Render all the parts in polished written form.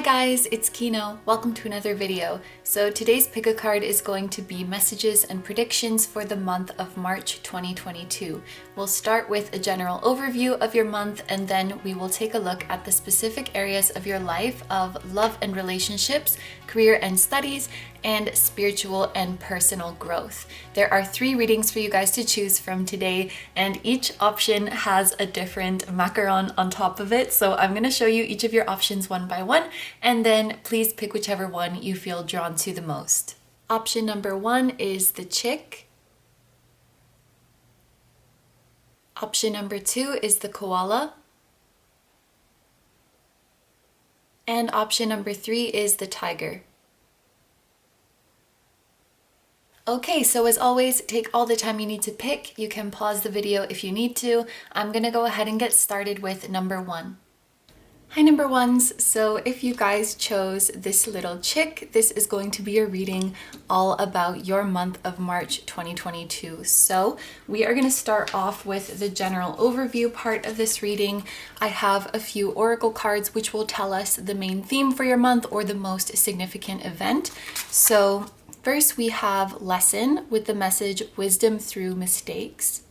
Hi guys, it's KINO. Welcome to another video. So today's pick a card is going to be messages and predictions for the month of March 2022. We'll start with a general overview of your month and then we will take a look at the specific areas of your life of love and relationships, career and studies, and spiritual and personal growth. There are 3 readings for you guys to choose from today, and each option has a different macaron on top of it. So I'm going to show you each of your options one by one, and then please pick whichever one you feel drawn to the most. Option number 1 is the chick. Option number 2 is the koala. And option number 3 is the tiger. Okay, so as always, take all the time you need to pick. You can pause the video if you need to. I'm gonna go ahead and get started with number 1. Hi number ones, so if you guys chose this little chick, this is going to be a reading all about your month of March 2022. So we are going to start off with the general overview part of this reading. I have a few oracle cards which will tell us the main theme for your month or the most significant event. So first we have lesson with the message wisdom through mistakes.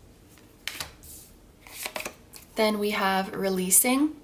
Then we have releasing.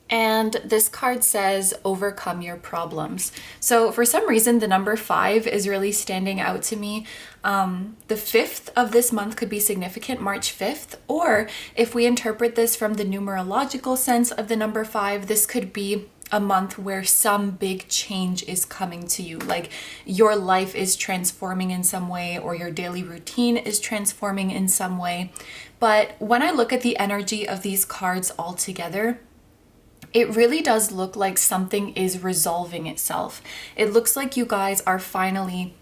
And this card says, overcome your problems. So for some reason, the number 5 is really standing out to me. The 5th of this month could be significant, March 5th. Or if we interpret this from the numerological sense of the number 5, this could be a month where some big change is coming to you. Like your life is transforming in some way, or your daily routine is transforming in some way. But when I look at the energy of these cards all together, it really does look like something is resolving itself. It looks like you guys are finally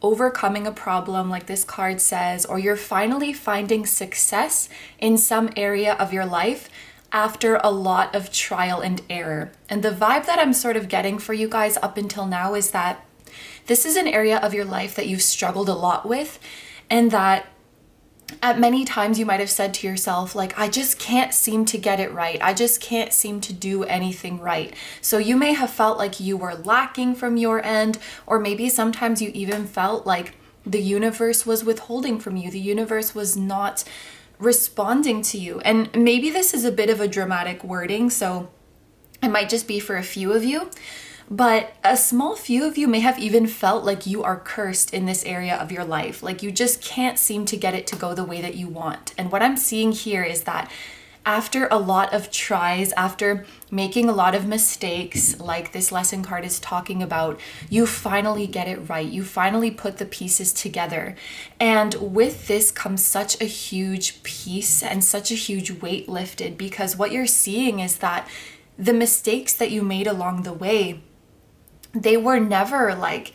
overcoming a problem, like this card says, or you're finally finding success in some area of your life after a lot of trial and error. And the vibe that I'm sort of getting for you guys up until now is that this is an area of your life that you've struggled a lot with, and that at many times you might have said to yourself, like, I just can't seem to get it right. I just can't seem to do anything right. So you may have felt like you were lacking from your end, or maybe sometimes you even felt like the universe was withholding from you. The universe was not responding to you. And maybe this is a bit of a dramatic wording, so it might just be for a few of you. But a small few of you may have even felt like you are cursed in this area of your life. Like you just can't seem to get it to go the way that you want. And what I'm seeing here is that after a lot of tries, after making a lot of mistakes, like this lesson card is talking about, you finally get it right. You finally put the pieces together. And with this comes such a huge peace and such a huge weight lifted, because what you're seeing is that the mistakes that you made along the way, they were never like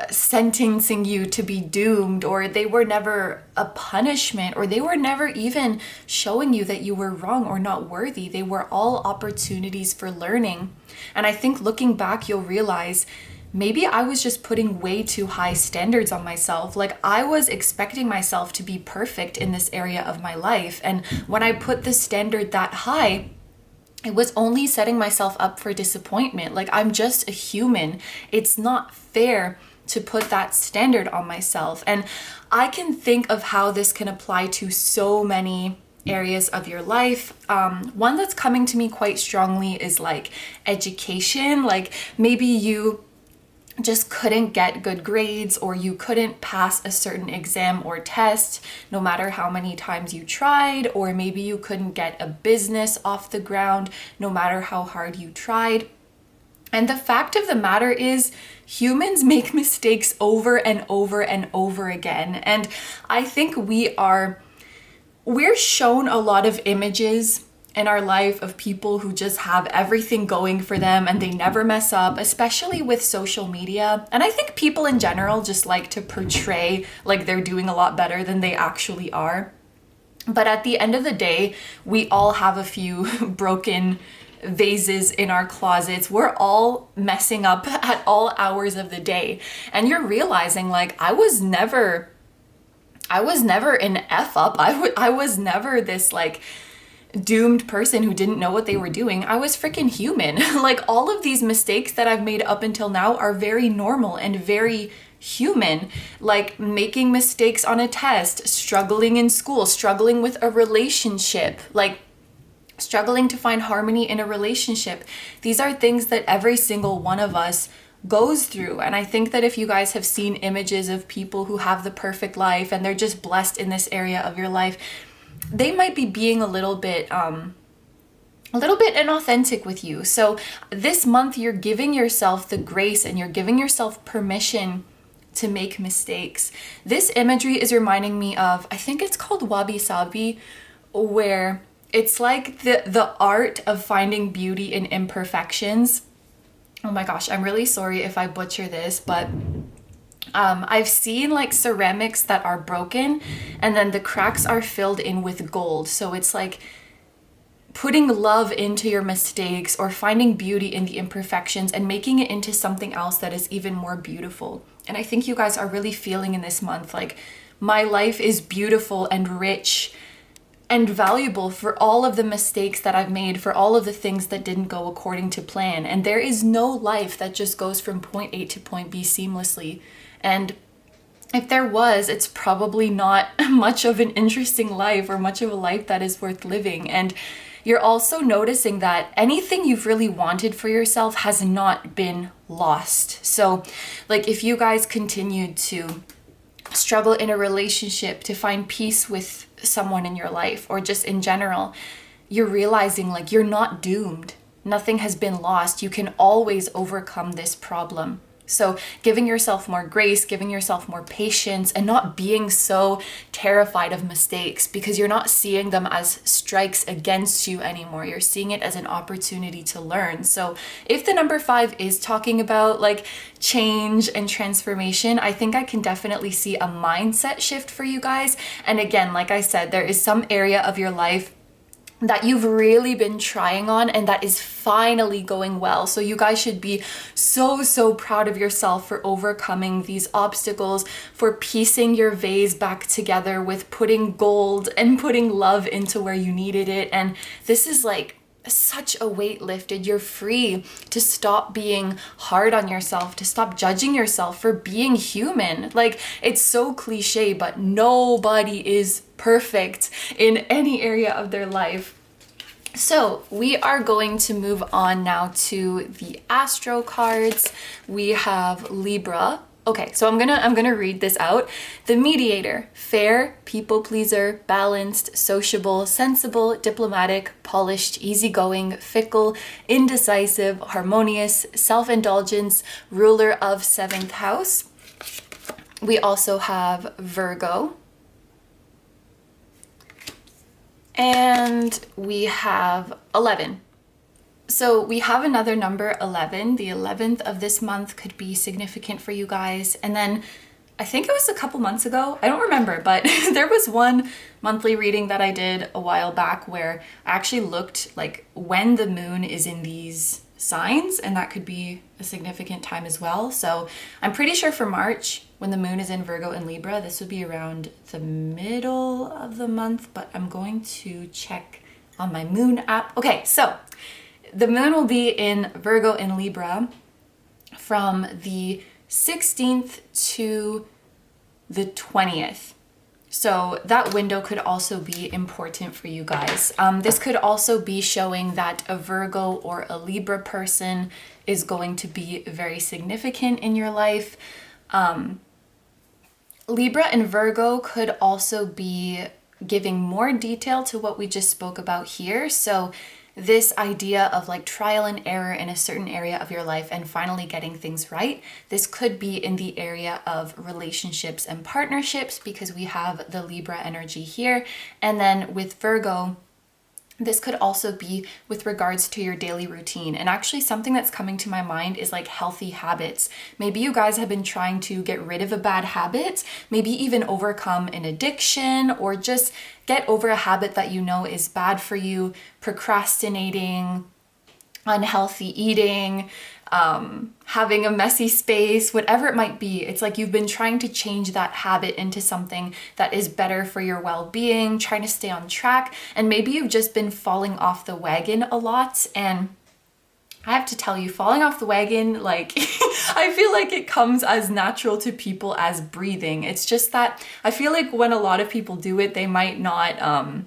sentencing you to be doomed, or they were never a punishment, or they were never even showing you that you were wrong or not worthy. They were all opportunities for learning. And I think looking back, you'll realize maybe I was just putting way too high standards on myself. Like I was expecting myself to be perfect in this area of my life. And when I put the standard that high, it was only setting myself up for disappointment. Like I'm just a human. It's not fair to put that standard on myself. And I can think of how this can apply to so many areas of your life. One that's coming to me quite strongly is like education. Like maybe you just couldn't get good grades, or you couldn't pass a certain exam or test no matter how many times you tried, or maybe you couldn't get a business off the ground no matter how hard you tried. And the fact of the matter is, humans make mistakes over and over and over again. And I think we're shown a lot of images in our life of people who just have everything going for them and they never mess up, especially with social media. And I think people in general just like to portray like they're doing a lot better than they actually are. But at the end of the day, we all have a few broken vases in our closets. We're all messing up at all hours of the day. And you're realizing like, I was never an F up. I was never this like doomed person who didn't know what they were doing. I was freaking human. Like, all of these mistakes that I've made up until now are very normal and very human. Like making mistakes on a test, struggling in school, struggling with a relationship, like struggling to find harmony in a relationship. These are things that every single one of us goes through. And I think that if you guys have seen images of people who have the perfect life and they're just blessed in this area of your life, they might be being a little bit inauthentic with you. So this month you're giving yourself the grace and you're giving yourself permission to make mistakes. This imagery is reminding me of, I think it's called wabi sabi, where it's like the art of finding beauty in imperfections. Oh my gosh, I'm really sorry if I butcher this, but I've seen like ceramics that are broken and then the cracks are filled in with gold. So it's like putting love into your mistakes or finding beauty in the imperfections and making it into something else that is even more beautiful. And I think you guys are really feeling in this month, like, my life is beautiful and rich and valuable for all of the mistakes that I've made, for all of the things that didn't go according to plan. And there is no life that just goes from point A to point B seamlessly. And if there was, it's probably not much of an interesting life or much of a life that is worth living. And you're also noticing that anything you've really wanted for yourself has not been lost. So, like, if you guys continued to struggle in a relationship to find peace with someone in your life, or just in general, you're realizing like you're not doomed. Nothing has been lost. You can always overcome this problem. So giving yourself more grace, giving yourself more patience, and not being so terrified of mistakes, because you're not seeing them as strikes against you anymore. You're seeing it as an opportunity to learn. So if the number 5 is talking about like change and transformation, I think I can definitely see a mindset shift for you guys. And again, like I said, there is some area of your life that you've really been trying on and that is finally going well. So you guys should be so proud of yourself for overcoming these obstacles, for piecing your vase back together with putting gold and putting love into where you needed it. And this is like such a weight lifted. You're free to stop being hard on yourself, to stop judging yourself for being human. Like, it's so cliche, but nobody is perfect in any area of their life. So we are going to move on now to the Astro cards. We have Libra. Okay, so I'm gonna read this out. The Mediator: fair, people pleaser, balanced, sociable, sensible, diplomatic, polished, easygoing, fickle, indecisive, harmonious, self-indulgence, ruler of 7th house. We also have Virgo. And we have 11. So we have another number 11. The 11th of this month could be significant for you guys. And then I think it was a couple months ago, I don't remember, but there was one monthly reading that I did a while back where I actually looked like when the moon is in these signs, and that could be a significant time as well. So I'm pretty sure for March, when the moon is in Virgo and Libra, this would be around the middle of the month, but I'm going to check on my moon app. Okay, so the moon will be in Virgo and Libra from the 16th to the 20th. So that window could also be important for you guys. This could also be showing that a Virgo or a Libra person is going to be very significant in your life. Libra and Virgo could also be giving more detail to what we just spoke about here. So this idea of like trial and error in a certain area of your life and finally getting things right. This could be in the area of relationships and partnerships, because we have the Libra energy here. And then with Virgo, this could also be with regards to your daily routine. And actually something that's coming to my mind is like healthy habits. Maybe you guys have been trying to get rid of a bad habit, maybe even overcome an addiction, or just get over a habit that you know is bad for you, procrastinating, unhealthy eating, having a messy space, whatever it might be. It's like you've been trying to change that habit into something that is better for your well-being, trying to stay on track, and maybe you've just been falling off the wagon a lot. And I have to tell you, falling off the wagon, like, I feel like it comes as natural to people as breathing. It's just that I feel like when a lot of people do it, they might not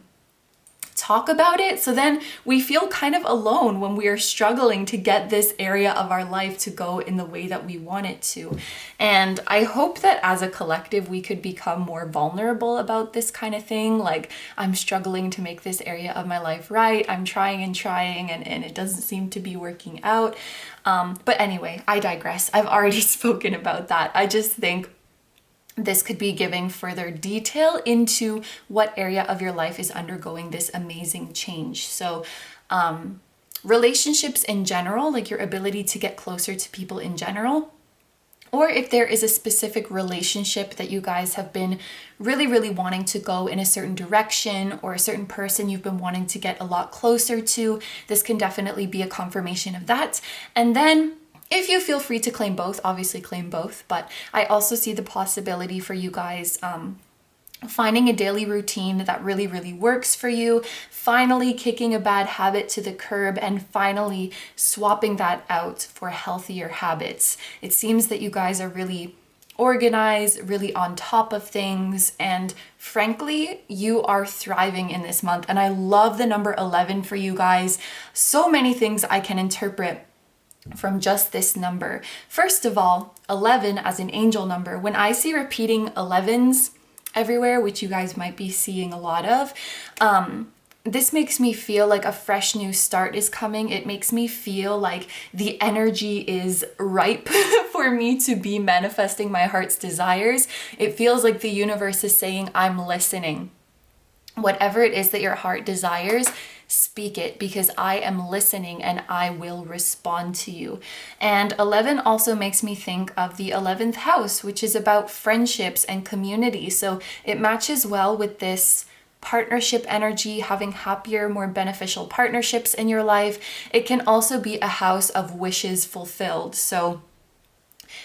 talk about it. So then we feel kind of alone when we are struggling to get this area of our life to go in the way that we want it to. And I hope that as a collective, we could become more vulnerable about this kind of thing. Like, I'm struggling to make this area of my life right. I'm trying and it doesn't seem to be working out. But anyway, I digress. I've already spoken about that. I just think this could be giving further detail into what area of your life is undergoing this amazing change. So, relationships in general, like your ability to get closer to people in general, or if there is a specific relationship that you guys have been really, really wanting to go in a certain direction, or a certain person you've been wanting to get a lot closer to, this can definitely be a confirmation of that. And then if you feel free to claim both, obviously claim both, but I also see the possibility for you guys finding a daily routine that really, really works for you, finally kicking a bad habit to the curb, and finally swapping that out for healthier habits. It seems that you guys are really organized, really on top of things, and frankly, you are thriving in this month. And I love the number 11 for you guys. So many things I can interpret from just this number. First of all, 11 as an angel number. When I see repeating 11s everywhere, which you guys might be seeing a lot of, this makes me feel like a fresh new start is coming. It makes me feel like the energy is ripe for me to be manifesting my heart's desires. It feels like the universe is saying, I'm listening. Whatever it is that your heart desires, speak it, because I am listening and I will respond to you. And 11 also makes me think of the 11th house, which is about friendships and community. So it matches well with this partnership energy, having happier, more beneficial partnerships in your life. It can also be a house of wishes fulfilled. So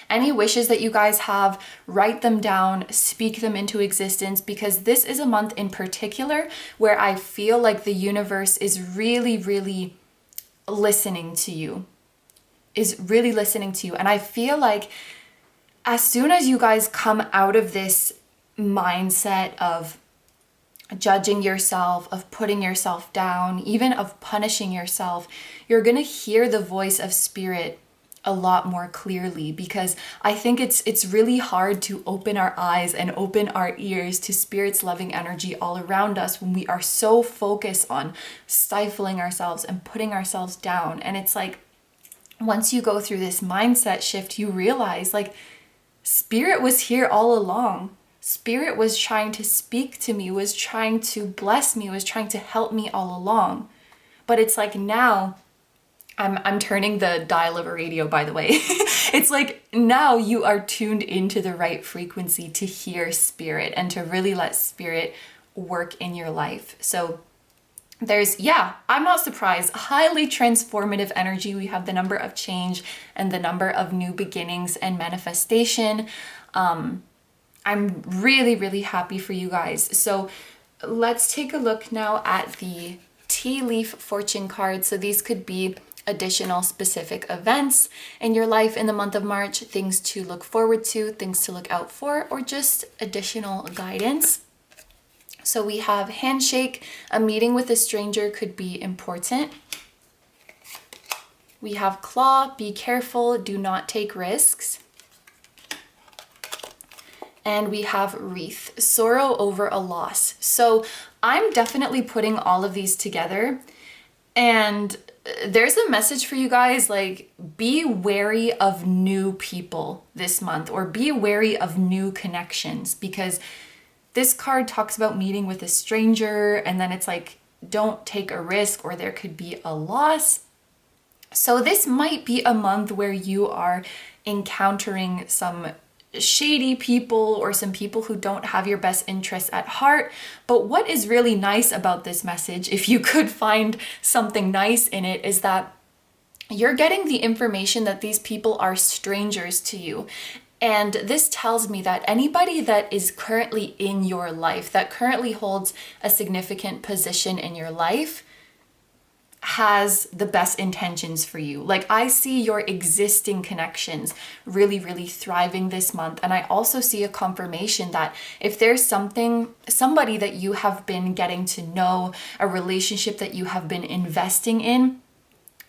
any wishes that you guys have, write them down, speak them into existence, because this is a month in particular where I feel like the universe is really, really listening to you, And I feel like as soon as you guys come out of this mindset of judging yourself, of putting yourself down, even of punishing yourself, you're going to hear the voice of spirit a lot more clearly, because I think it's really hard to open our eyes and open our ears to spirit's loving energy all around us when we are so focused on stifling ourselves and putting ourselves down. And it's like, once you go through this mindset shift, you realize like spirit was here all along. Spirit was trying to speak to me, was trying to bless me, was trying to help me all along. But it's like now I'm turning the dial of a radio, by the way. It's like now you are tuned into the right frequency to hear spirit and to really let spirit work in your life. So I'm not surprised. Highly transformative energy. We have the number of change and the number of new beginnings and manifestation. I'm really, really happy for you guys. So let's take a look now at the tea leaf fortune card. So these could be additional specific events in your life in the month of March, things to look forward to, things to look out for, or just additional guidance. So we have handshake. A meeting with a stranger could be important. We have claw. Be careful. Do not take risks. And we have wreath. Sorrow over a loss. So I'm definitely putting all of these together, and there's a message for you guys, like, be wary of new people this month, or be wary of new connections, because this card talks about meeting with a stranger, and then it's like, don't take a risk, or there could be a loss. So this might be a month where you are encountering some shady people or some people who don't have your best interests at heart. But what is really nice about this message, if you could find something nice in it, is that you're getting the information that these people are strangers to you. And this tells me that anybody that is currently in your life, that currently holds a significant position in your life, has the best intentions for you. Like, I see your existing connections really, really thriving this month. And I also see a confirmation that if there's somebody that you have been getting to know, a relationship that you have been investing in,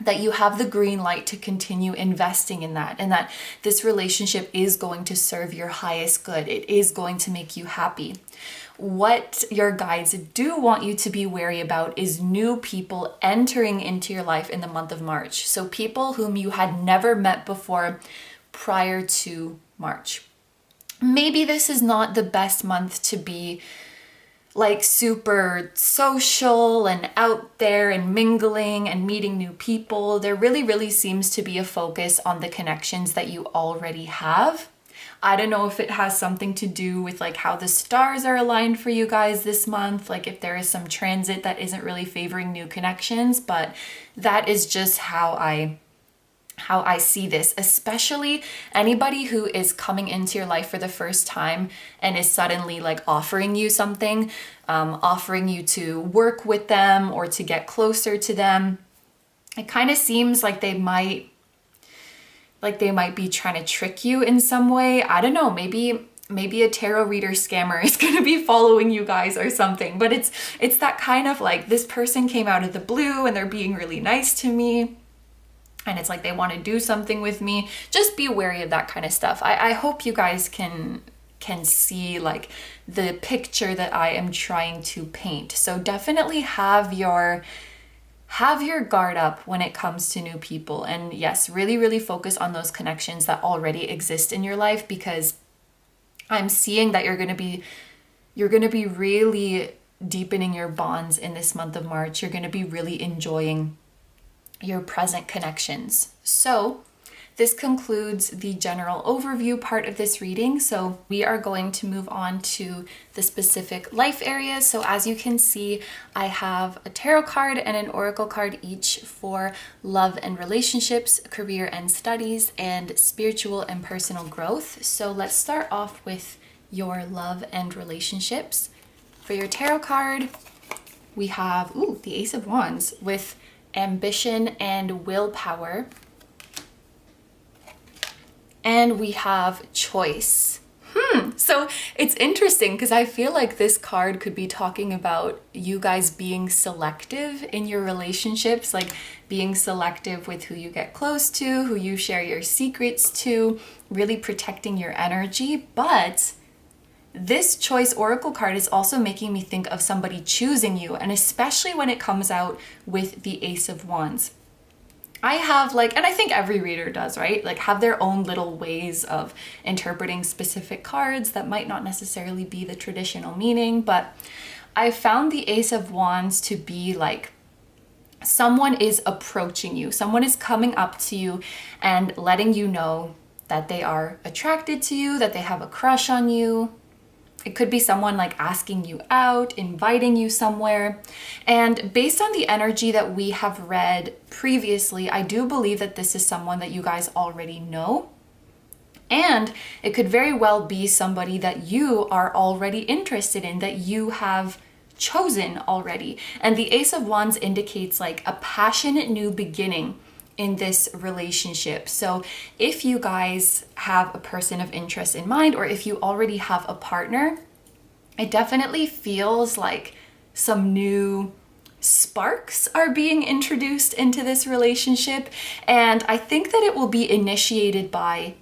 that you have the green light to continue investing in that, and that this relationship is going to serve your highest good. It is going to make you happy. What your guides do want you to be wary about is new people entering into your life in the month of March. So people whom you had never met before prior to March. Maybe this is not the best month to be like super social and out there and mingling and meeting new people. There really, really seems to be a focus on the connections that you already have. I don't know if it has something to do with like how the stars are aligned for you guys this month, like if there is some transit that isn't really favoring new connections, but that is just how I see this, especially anybody who is coming into your life for the first time and is suddenly like offering you something, offering you to work with them or to get closer to them. It kind of seems like they might be trying to trick you in some way. I don't know, maybe a tarot reader scammer is going to be following you guys or something. But it's that kind of like, this person came out of the blue and they're being really nice to me. And it's like they want to do something with me. Just be wary of that kind of stuff. I hope you guys can see like the picture that I am trying to paint. So definitely have your guard up when it comes to new people. And yes, really, really focus on those connections that already exist in your life, because I'm seeing that you're going to be really deepening your bonds in this month of March. You're going to be really enjoying your present connections. So this concludes the general overview part of this reading. So we are going to move on to the specific life areas. So as you can see, I have a tarot card and an oracle card each for love and relationships, career and studies, and spiritual and personal growth. So let's start off with your love and relationships. For your tarot card, we have the Ace of Wands with ambition and willpower. And we have choice. So it's interesting because I feel like this card could be talking about you guys being selective in your relationships, like being selective with who you get close to, who you share your secrets to, really protecting your energy. But this choice oracle card is also making me think of somebody choosing you, and especially when it comes out with the Ace of Wands. I have and I think every reader does, right? Like have their own little ways of interpreting specific cards that might not necessarily be the traditional meaning, but I found the Ace of Wands to be like someone is approaching you, someone is coming up to you and letting you know that they are attracted to you, that they have a crush on you. It could be someone like asking you out, inviting you somewhere. And based on the energy that we have read previously, I do believe that this is someone that you guys already know. And it could very well be somebody that you are already interested in, that you have chosen already. And the Ace of Wands indicates like a passionate new beginning in this relationship. So if you guys have a person of interest in mind, or if you already have a partner, it definitely feels like some new sparks are being introduced into this relationship. And I think that it will be initiated by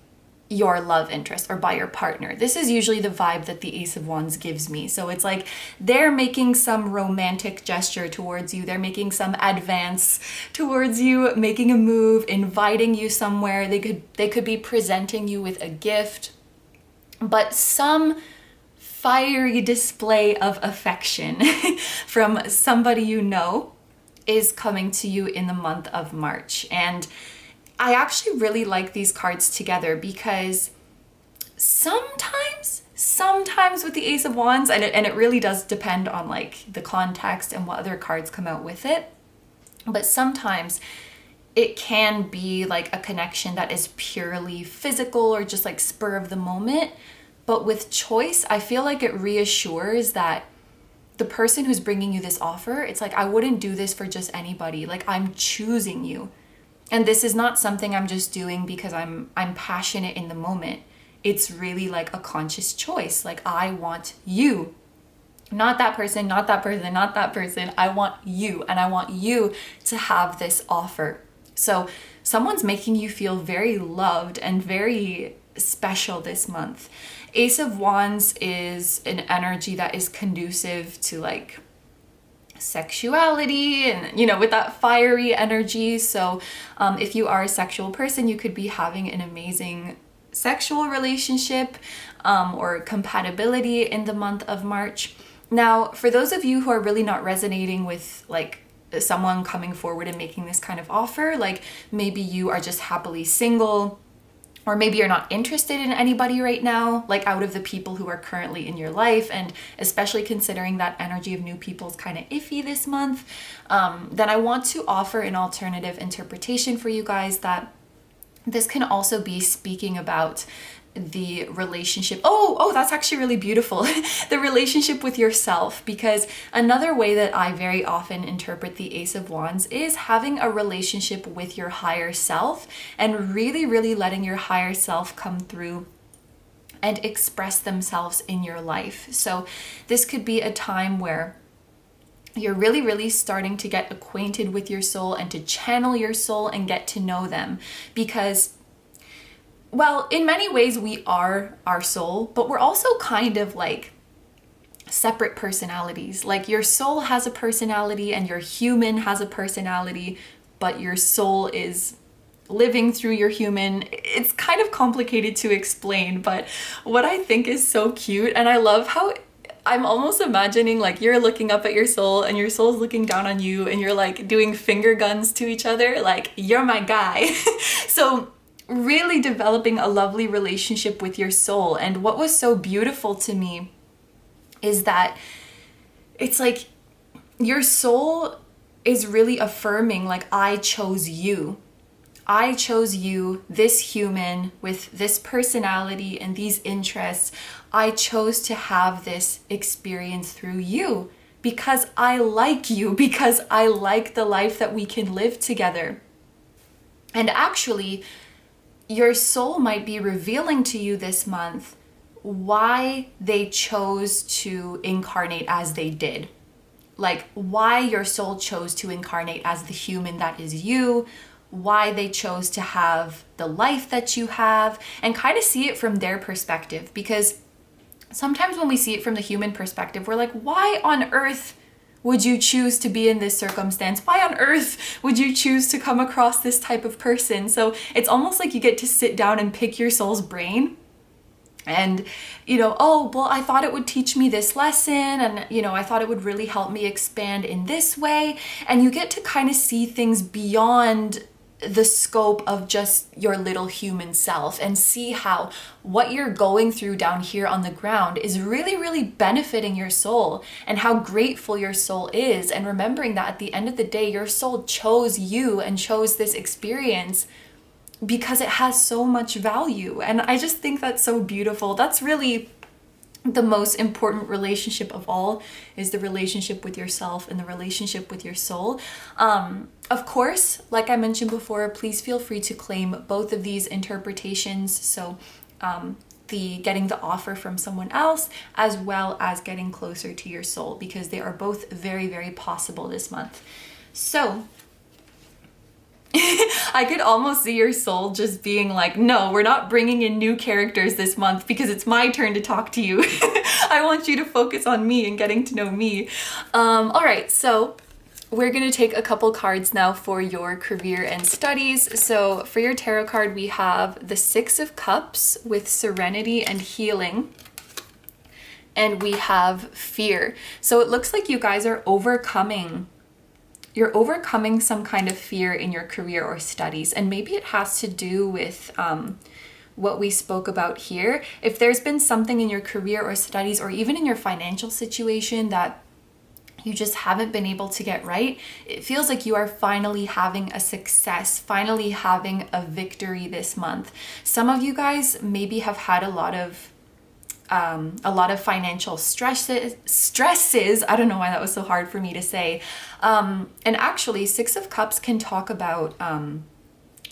your love interest or by your partner. This is usually the vibe that the Ace of Wands gives me. So it's like they're making some romantic gesture towards you. They're making some advance towards you, making a move, inviting you somewhere. They could be presenting you with a gift, but some fiery display of affection from somebody you know is coming to you in the month of March. And I actually really like these cards together because sometimes with the Ace of Wands, and it really does depend on like the context and what other cards come out with it, but sometimes it can be like a connection that is purely physical or just like spur of the moment. But with choice, I feel like it reassures that the person who's bringing you this offer, it's like, I wouldn't do this for just anybody. Like, I'm choosing you. And this is not something I'm just doing because I'm passionate in the moment. It's really like a conscious choice. Like, I want you. Not that person, not that person, not that person. I want you, and I want you to have this offer. So someone's making you feel very loved and very special this month. Ace of Wands is an energy that is conducive to like sexuality and, you know, with that fiery energy. So if you are a sexual person, you could be having an amazing sexual relationship or compatibility in the month of March. Now, for those of you who are really not resonating with like someone coming forward and making this kind of offer, like maybe you are just happily single, or maybe you're not interested in anybody right now, like out of the people who are currently in your life, and especially considering that energy of new people is kind of iffy this month, then I want to offer an alternative interpretation for you guys that this can also be speaking about the relationship. Oh, that's actually really beautiful. The relationship with yourself, because another way that I very often interpret the Ace of Wands is having a relationship with your higher self and really, really letting your higher self come through and express themselves in your life. So this could be a time where you're really, really starting to get acquainted with your soul and to channel your soul and get to know them, because well, in many ways we are our soul, but we're also kind of like separate personalities. Like your soul has a personality and your human has a personality, but your soul is living through your human. It's kind of complicated to explain, but what I think is so cute, and I love how I'm almost imagining like you're looking up at your soul and your soul's looking down on you and you're like doing finger guns to each other, like, you're my guy. So really developing a lovely relationship with your soul. And what was so beautiful to me is that it's like your soul is really affirming, like, I chose you. I chose you, this human with this personality and these interests. I chose to have this experience through you because I like you, because I like the life that we can live together. And actually, your soul might be revealing to you this month why they chose to incarnate as they did. Like why your soul chose to incarnate as the human that is you, why they chose to have the life that you have, and kind of see it from their perspective. Because sometimes when we see it from the human perspective, we're like, why on earth would you choose to be in this circumstance? Why on earth would you choose to come across this type of person? So it's almost like you get to sit down and pick your soul's brain. And, you know, oh, well, I thought it would teach me this lesson. And, you know, I thought it would really help me expand in this way. And you get to kind of see things beyond the scope of just your little human self and see how what you're going through down here on the ground is really, really benefiting your soul, and how grateful your soul is. And remembering that at the end of the day, your soul chose you and chose this experience because it has so much value. And I just think that's so beautiful. That's really the most important relationship of all, is the relationship with yourself and the relationship with your soul. Of course, like I mentioned before, please feel free to claim both of these interpretations. So the getting the offer from someone else, as well as getting closer to your soul, because they are both very, very possible this month. So I could almost see your soul just being like, no, we're not bringing in new characters this month because it's my turn to talk to you. I want you to focus on me and getting to know me. All right, so we're going to take a couple cards now for your career and studies. So for your tarot card, we have the Six of Cups with Serenity and Healing. And we have Fear. So it looks like you guys are overcoming some kind of fear in your career or studies. And maybe it has to do with what we spoke about here. If there's been something in your career or studies, or even in your financial situation that you just haven't been able to get right, it feels like you are finally having a success, finally having a victory this month. Some of you guys maybe have had a lot of financial stresses. I don't know why that was so hard for me to say. And actually, Six of Cups can talk about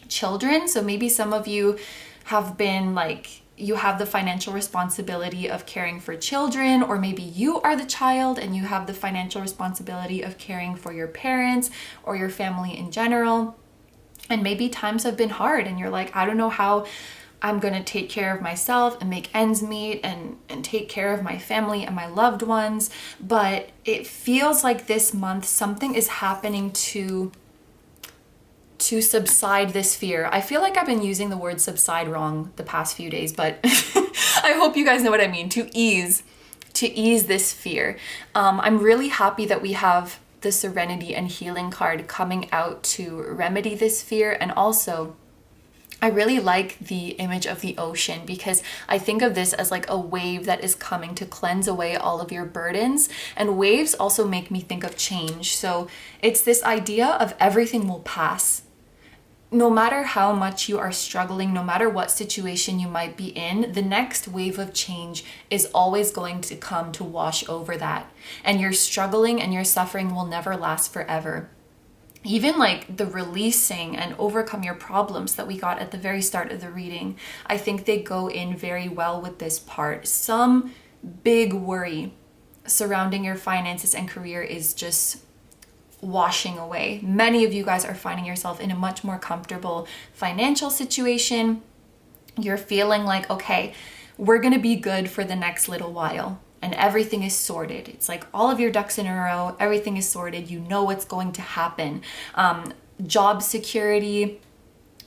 children. So maybe some of you have been like, you have the financial responsibility of caring for children, or maybe you are the child and you have the financial responsibility of caring for your parents or your family in general. And maybe times have been hard and you're like, I don't know how I'm going to take care of myself and make ends meet and take care of my family and my loved ones. But it feels like this month something is happening to subside this fear. I feel like I've been using the word subside wrong the past few days, but I hope you guys know what I mean. To ease this fear. I'm really happy that we have the Serenity and Healing card coming out to remedy this fear. And also, I really like the image of the ocean, because I think of this as like a wave that is coming to cleanse away all of your burdens. And waves also make me think of change. So it's this idea of everything will pass. No matter how much you are struggling, no matter what situation you might be in, the next wave of change is always going to come to wash over that. And your struggling and your suffering will never last forever. Even like the releasing and overcome your problems that we got at the very start of the reading, I think they go in very well with this part. Some big worry surrounding your finances and career is just washing away. Many of you guys are finding yourself in a much more comfortable financial situation. You're feeling like, okay, we're going to be good for the next little while. And everything is sorted. It's like all of your ducks in a row, everything is sorted. You know what's going to happen. Job security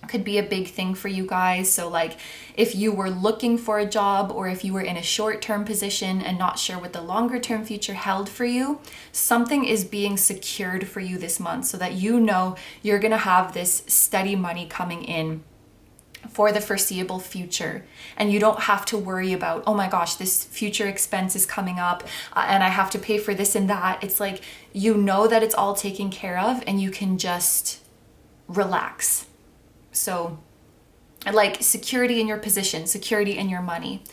could be a big thing for you guys. So like if you were looking for a job, or if you were in a short-term position and not sure what the longer-term future held for you, something is being secured for you this month, so that you know you're going to have this steady money coming in for the foreseeable future. And you don't have to worry about, oh my gosh, this future expense is coming up and I have to pay for this and that. It's like, you know that it's all taken care of and you can just relax. So like security in your position, security in your money.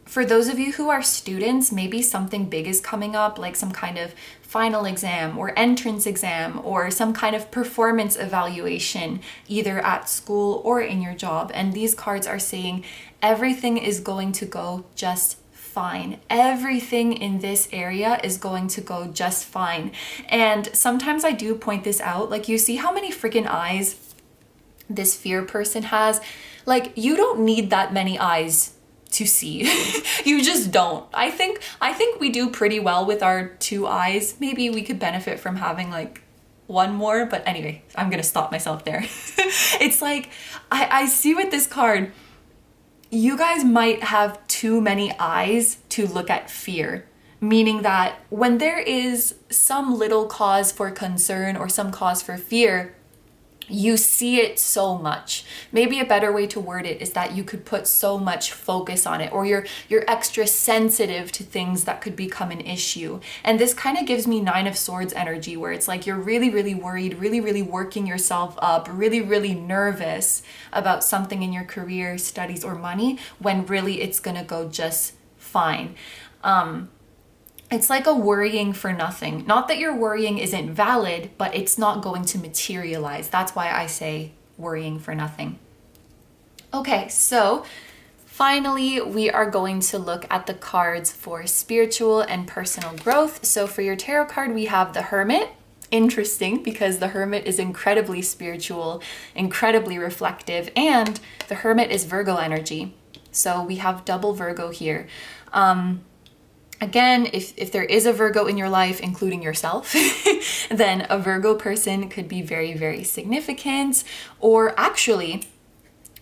For those of you who are students, maybe something big is coming up, like some kind of final exam or entrance exam or some kind of performance evaluation, either at school or in your job. And these cards are saying everything is going to go just fine. Everything in this area is going to go just fine. And sometimes I do point this out, like you see how many freaking eyes this fear person has? Like, you don't need that many eyes to see. You just don't. I think we do pretty well with our 2 eyes. Maybe we could benefit from having like 1 more, but anyway, I'm gonna stop myself there. It's like, I see with this card, you guys might have too many eyes to look at fear. Meaning that when there is some little cause for concern or some cause for fear, you see it so much. Maybe a better way to word it is that you could put so much focus on it, or you're extra sensitive to things that could become an issue. And this kind of gives me 9 of Swords energy, where it's like you're really, really worried, really, really working yourself up, really, really nervous about something in your career, studies, or money, when really it's gonna go just fine. It's like a worrying for nothing. Not that your worrying isn't valid, but it's not going to materialize. That's why I say worrying for nothing. Okay, so finally, we are going to look at the cards for spiritual and personal growth. So for your tarot card, we have the Hermit. Interesting, because the Hermit is incredibly spiritual, incredibly reflective, and the Hermit is Virgo energy. So we have double Virgo here. Again, if there is a Virgo in your life, including yourself, then a Virgo person could be very, very significant. Or actually,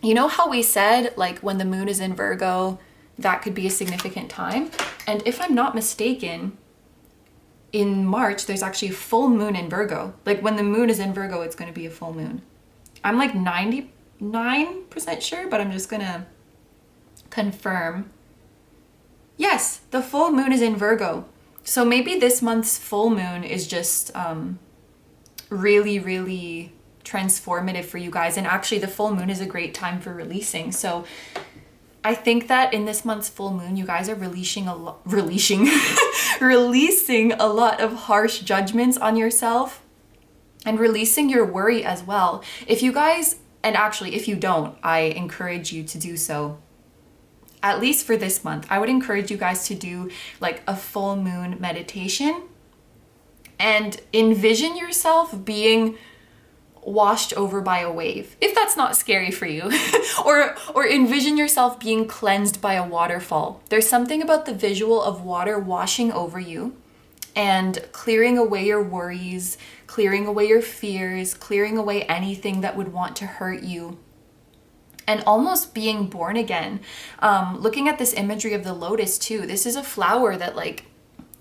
you know how we said, like, when the moon is in Virgo, that could be a significant time? And if I'm not mistaken, in March, there's actually a full moon in Virgo. Like, when the moon is in Virgo, it's going to be a full moon. I'm like 99% sure, but I'm just going to confirm. Yes, the full moon is in Virgo. So maybe this month's full moon is just really, really transformative for you guys. And actually the full moon is a great time for releasing. So I think that in this month's full moon, you guys are releasing releasing a lot of harsh judgments on yourself and releasing your worry as well. If you guys, and actually if you don't, I encourage you to do so. At least for this month, I would encourage you guys to do like a full moon meditation and envision yourself being washed over by a wave, if that's not scary for you. or envision yourself being cleansed by a waterfall. There's something about the visual of water washing over you and clearing away your worries, clearing away your fears, clearing away anything that would want to hurt you, and almost being born again. Looking at this imagery of the lotus too, this is a flower that like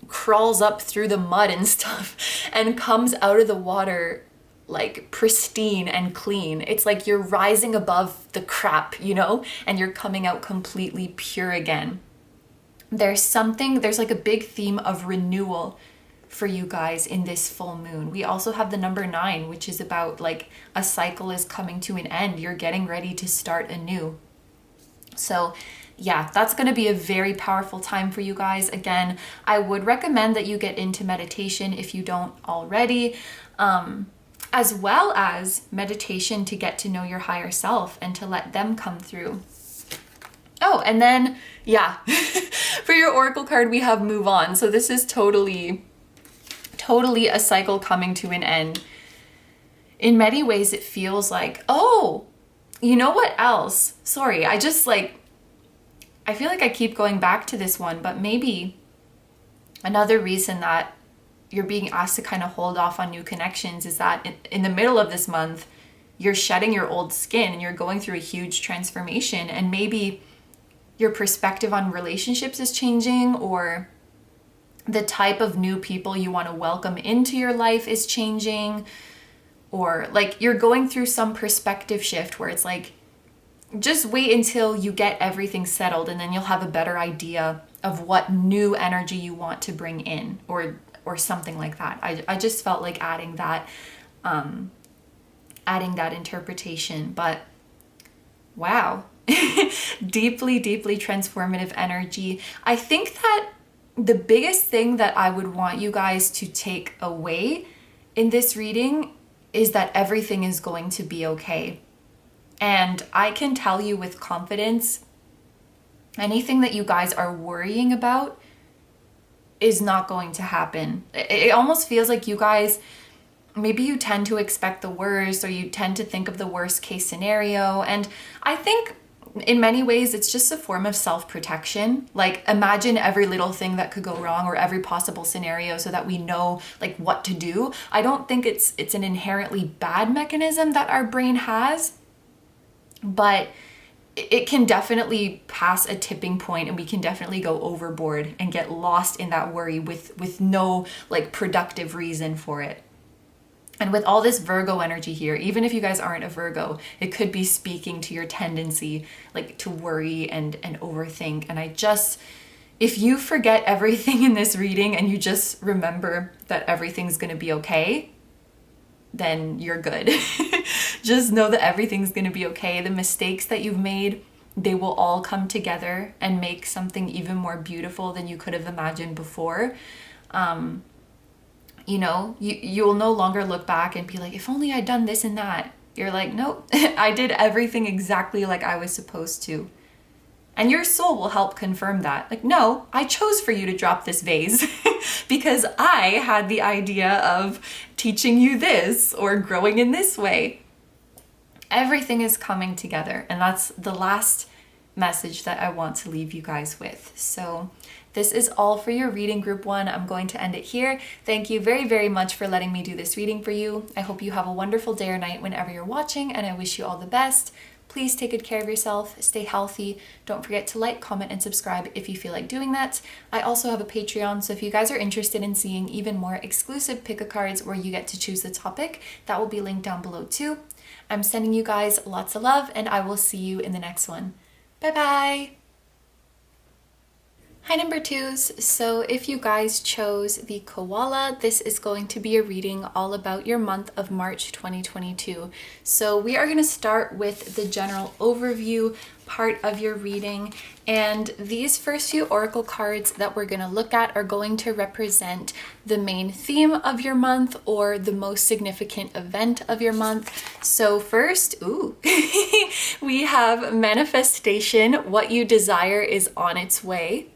crawls up through the mud and stuff and comes out of the water like pristine and clean. It's like you're rising above the crap, you know, and you're coming out completely pure again. There's like a big theme of renewal for you guys in this full moon. We also have the number 9, which is about like a cycle is coming to an end. You're getting ready to start anew. So yeah, that's going to be a very powerful time for you guys. Again, I would recommend that you get into meditation if you don't already. As well as meditation to get to know your higher self and to let them come through. Oh, and then, yeah, for your oracle card, we have move on. So this is totally a cycle coming to an end. In many ways, it feels like, oh, you know what else? Sorry, I feel like I keep going back to this one, but maybe another reason that you're being asked to kind of hold off on new connections is that in the middle of this month, you're shedding your old skin and you're going through a huge transformation, and maybe your perspective on relationships is changing, or the type of new people you want to welcome into your life is changing, or like you're going through some perspective shift where it's like, just wait until you get everything settled and then you'll have a better idea of what new energy you want to bring in, or something like that. I just felt like adding that interpretation. But wow, deeply, deeply transformative energy. I think that the biggest thing that I would want you guys to take away in this reading is that everything is going to be okay. And I can tell you with confidence, anything that you guys are worrying about is not going to happen. It almost feels like you guys, maybe you tend to expect the worst, or you tend to think of the worst case scenario. And I think in many ways, it's just a form of self-protection. Like imagine every little thing that could go wrong, or every possible scenario, so that we know like what to do. I don't think it's an inherently bad mechanism that our brain has, but it can definitely pass a tipping point, and we can definitely go overboard and get lost in that worry with no like productive reason for it. And with all this Virgo energy here, even if you guys aren't a Virgo, it could be speaking to your tendency like to worry and overthink. And if you forget everything in this reading and you just remember that everything's going to be okay, then you're good. Just know that everything's going to be okay. The mistakes that you've made, they will all come together and make something even more beautiful than you could have imagined before. You know, you will no longer look back and be like, if only I'd done this and that. You're like, nope, I did everything exactly like I was supposed to. And your soul will help confirm that. Like, no, I chose for you to drop this vase because I had the idea of teaching you this or growing in this way. Everything is coming together. And that's the last message that I want to leave you guys with. So this is all for your reading, group 1. I'm going to end it here. Thank you very, very much for letting me do this reading for you. I hope you have a wonderful day or night whenever you're watching, and I wish you all the best. Please take good care of yourself, stay healthy. Don't forget to like, comment, and subscribe if you feel like doing that. I also have a Patreon, so if you guys are interested in seeing even more exclusive pick-a-cards where you get to choose the topic, that will be linked down below too. I'm sending you guys lots of love, and I will see you in the next one. Bye-bye! Hi number twos. So if you guys chose the koala, this is going to be a reading all about your month of March 2022. So we are going to start with the general overview part of your reading, and these first few oracle cards that we're going to look at are going to represent the main theme of your month or the most significant event of your month. So first, we have manifestation. What you desire is on its way.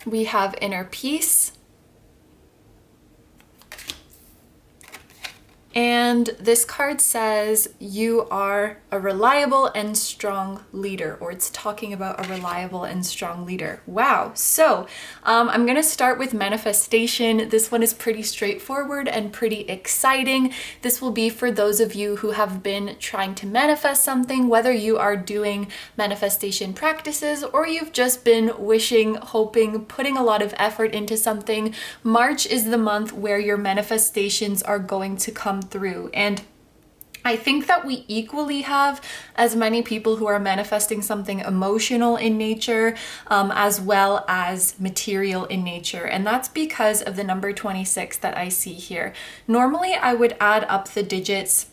We have inner peace. And this card says you are a reliable and strong leader, or it's talking about a reliable and strong leader. Wow. So I'm going to start with manifestation. This one is pretty straightforward and pretty exciting. This will be for those of you who have been trying to manifest something, whether you are doing manifestation practices or you've just been wishing, hoping, putting a lot of effort into something. March is the month where your manifestations are going to come through. And I think that we equally have as many people who are manifesting something emotional in nature, as well as material in nature. And that's because of the number 26 that I see here. Normally I would add up the digits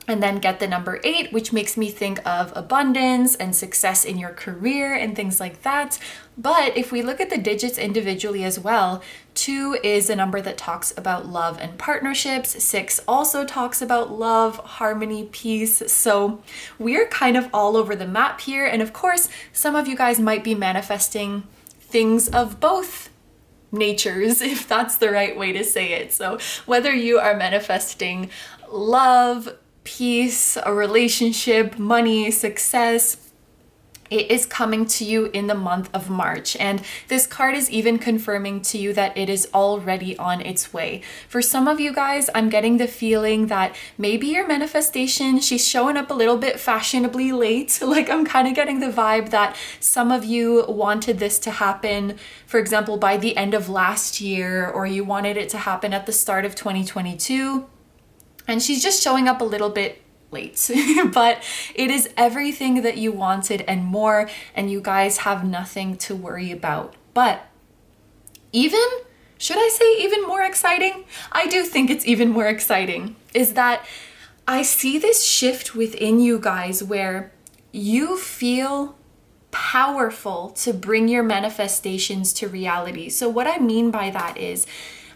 and then get the number 8, which makes me think of abundance and success in your career and things like that. But if we look at the digits individually as well, 2 is a number that talks about love and partnerships. 6 also talks about love, harmony, peace. So we're kind of all over the map here. And of course, some of you guys might be manifesting things of both natures, if that's the right way to say it. So whether you are manifesting love, peace, a relationship, money, success, it is coming to you in the month of March. And this card is even confirming to you that it is already on its way. For some of you guys, I'm getting the feeling that maybe your manifestation, she's showing up a little bit fashionably late. Like I'm kind of getting the vibe that some of you wanted this to happen, for example, by the end of last year, or you wanted it to happen at the start of 2022. And she's just showing up a little bit late, but it is everything that you wanted and more, and you guys have nothing to worry about. But should I say even more exciting? I do think it's even more exciting, is that I see this shift within you guys where you feel powerful to bring your manifestations to reality. So what I mean by that is,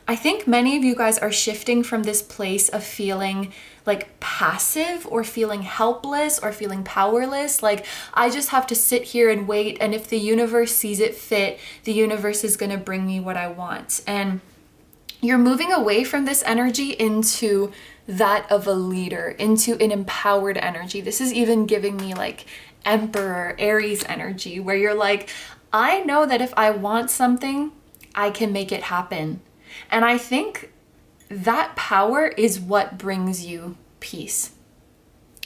I think many of you guys are shifting from this place of feeling like passive or feeling helpless or feeling powerless. Like, I just have to sit here and wait, and if the universe sees it fit, the universe is going to bring me what I want. And you're moving away from this energy into that of a leader, into an empowered energy. This is even giving me like Emperor, Aries energy, where you're like, I know that if I want something, I can make it happen. And I think that power is what brings you peace,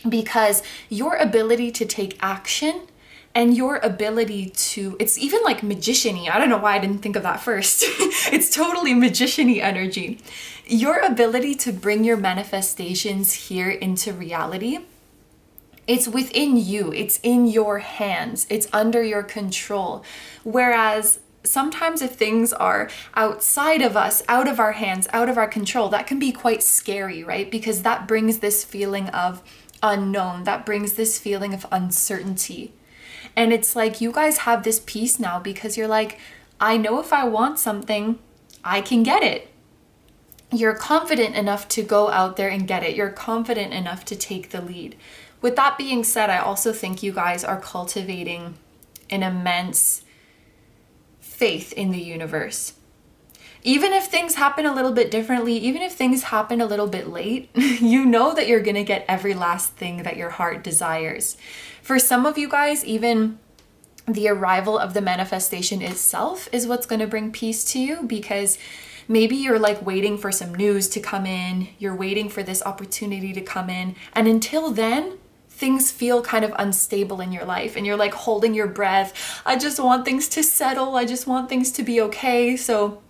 because your ability to take action and your ability to, it's even like magician-y. I don't know why I didn't think of that first. It's totally magician-y energy. Your ability to bring your manifestations here into reality, it's within you, it's in your hands, it's under your control. Whereas sometimes if things are outside of us, out of our hands, out of our control, that can be quite scary, right? Because that brings this feeling of unknown, that brings this feeling of uncertainty. And it's like you guys have this peace now because you're like, I know if I want something, I can get it. You're confident enough to go out there and get it. You're confident enough to take the lead. With that being said, I also think you guys are cultivating an immense faith in the universe. Even if things happen a little bit differently, even if things happen a little bit late, you know that you're going to get every last thing that your heart desires. For some of you guys, even the arrival of the manifestation itself is what's going to bring peace to you, because maybe you're like waiting for some news to come in, you're waiting for this opportunity to come in, and until then, things feel kind of unstable in your life and you're like holding your breath. I just want things to settle. I just want things to be okay. So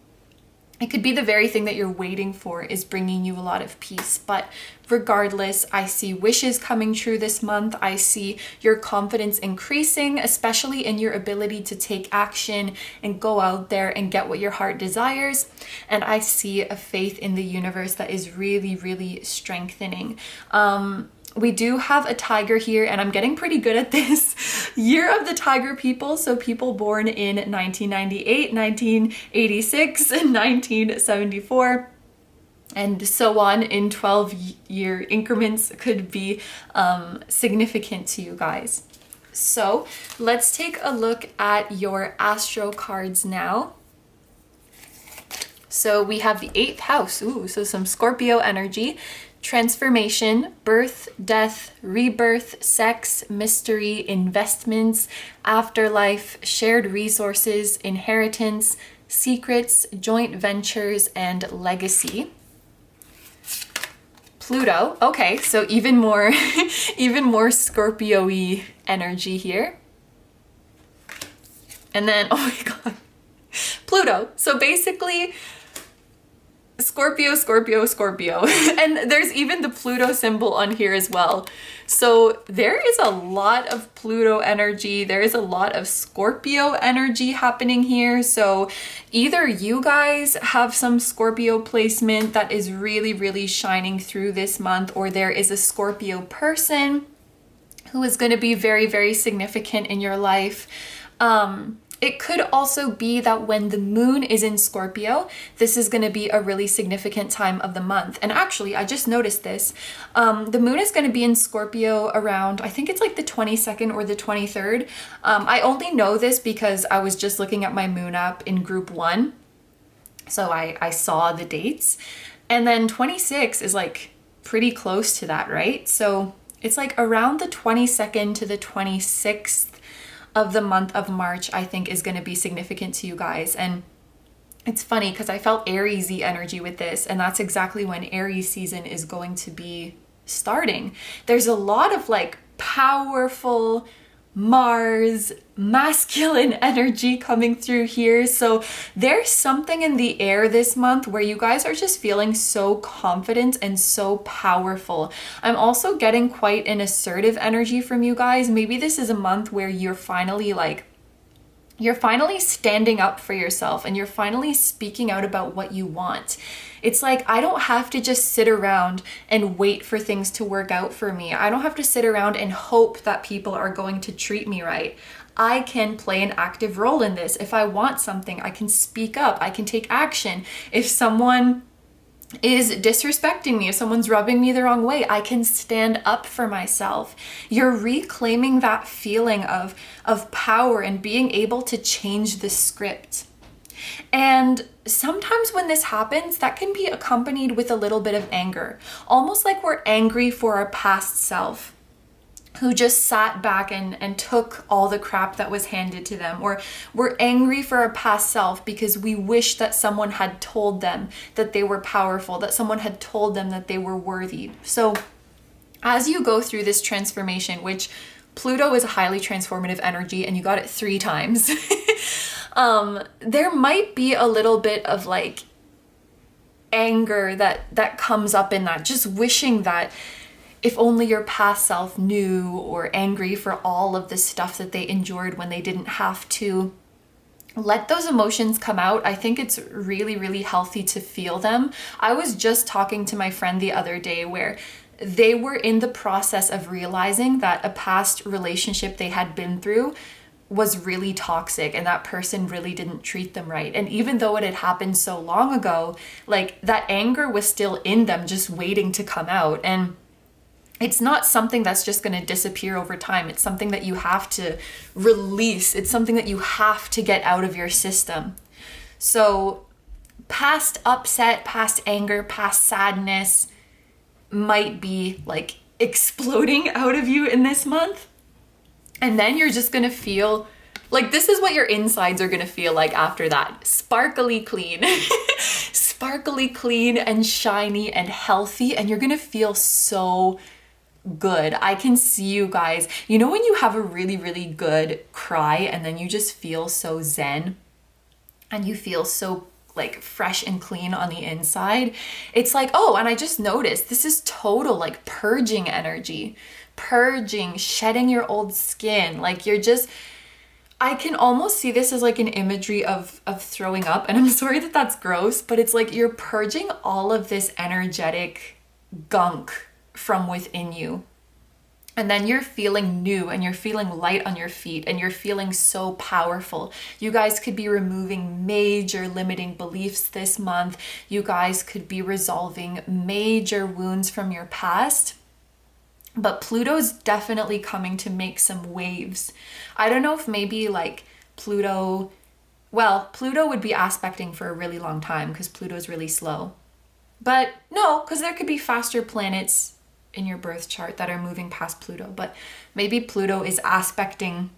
It could be the very thing that you're waiting for is bringing you a lot of peace. But regardless, I see wishes coming true this month. I see your confidence increasing, especially in your ability to take action and go out there and get what your heart desires. And I see a faith in the universe that is really, really strengthening. We do have a tiger here, and I'm getting pretty good at this. Year of the tiger people, so people born in 1998, 1986, and 1974, and so on in 12-year increments could be significant to you guys. So let's take a look at your astro cards now. So we have the 8th house, ooh, so some Scorpio energy. Transformation, birth, death, rebirth, sex, mystery, investments, afterlife, shared resources, inheritance, secrets, joint ventures, and legacy. Pluto, okay, so even more even more Scorpio-y energy here. And then, oh my god, Pluto. So basically, Scorpio, Scorpio, Scorpio. And there's even the Pluto symbol on here as well. So there is a lot of Pluto energy. There is a lot of Scorpio energy happening here. So either you guys have some Scorpio placement that is really, really shining through this month, or there is a Scorpio person who is going to be very, very significant in your life. It could also be that when the moon is in Scorpio, this is going to be a really significant time of the month. And actually, I just noticed this. The moon is going to be in Scorpio around, I think it's like the 22nd or the 23rd. I only know this because I was just looking at my moon app in group 1. So I saw the dates. And then 26 is like pretty close to that, right? So it's like around the 22nd to the 26th of the month of March, I think is going to be significant to you guys. And it's funny because I felt Aries-y energy with this, and that's exactly when Aries season is going to be starting. There's a lot of like powerful Mars, masculine energy coming through here. So there's something in the air this month where you guys are just feeling so confident and so powerful. I'm also getting quite an assertive energy from you guys. Maybe this is a month where you're finally standing up for yourself and you're finally speaking out about what you want. It's like, I don't have to just sit around and wait for things to work out for me. I don't have to sit around and hope that people are going to treat me right. I can play an active role in this. If I want something, I can speak up. I can take action. If someone is disrespecting me, if someone's rubbing me the wrong way, I can stand up for myself. You're reclaiming that feeling of power and being able to change the script. And sometimes when this happens, that can be accompanied with a little bit of anger, almost like we're angry for our past self who just sat back and took all the crap that was handed to them. Or we're angry for our past self because we wish that someone had told them that they were powerful, that someone had told them that they were worthy. So as you go through this transformation, which Pluto is a highly transformative energy, and you got it 3 times, there might be a little bit of like anger that comes up in that, just wishing that if only your past self knew, or angry for all of the stuff that they endured when they didn't have to. Let those emotions come out. I think it's really, really healthy to feel them. I was just talking to my friend the other day where they were in the process of realizing that a past relationship they had been through was really toxic and that person really didn't treat them right. And even though it had happened so long ago, like that anger was still in them, just waiting to come out. And it's not something that's just going to disappear over time. It's something that you have to release. It's something that you have to get out of your system. So past upset, past anger, past sadness might be like exploding out of you in this month. And then you're just going to feel like this is what your insides are going to feel like after that. Sparkly clean. Sparkly clean and shiny and healthy. And you're going to feel so good. I can see you guys. You know when you have a really, really good cry and then you just feel so zen and you feel so like fresh and clean on the inside. It's like, oh, and I just noticed this is total like purging energy, purging, shedding your old skin. Like you're just, I can almost see this as like an imagery of throwing up. And I'm sorry that that's gross, but it's like you're purging all of this energetic gunk from within you. And then you're feeling new and you're feeling light on your feet and you're feeling so powerful. You guys could be removing major limiting beliefs this month. You guys could be resolving major wounds from your past. But Pluto's definitely coming to make some waves. I don't know if maybe like Pluto would be aspecting for a really long time because Pluto's really slow. But no, because there could be faster planets in your birth chart that are moving past Pluto. But maybe Pluto is aspecting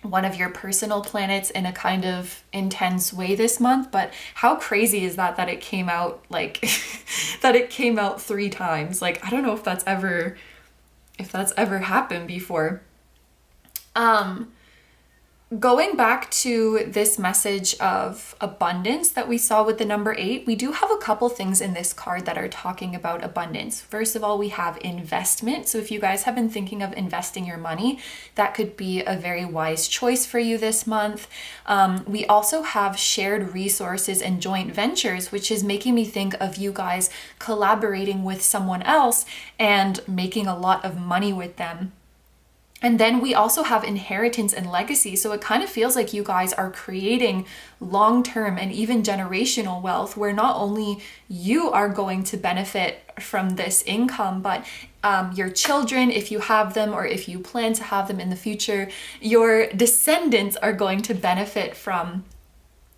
one of your personal planets in a kind of intense way this month. But how crazy is that it came out like that it came out 3 times? Like I don't know if that's ever happened before. Going back to this message of abundance that we saw with the number 8, we do have a couple things in this card that are talking about abundance. First of all, we have investment. So if you guys have been thinking of investing your money, that could be a very wise choice for you this month. We also have shared resources and joint ventures, which is making me think of you guys collaborating with someone else and making a lot of money with them. And then we also have inheritance and legacy. So it kind of feels like you guys are creating long-term and even generational wealth where not only you are going to benefit from this income, but your children, if you have them, or if you plan to have them in the future, your descendants are going to benefit from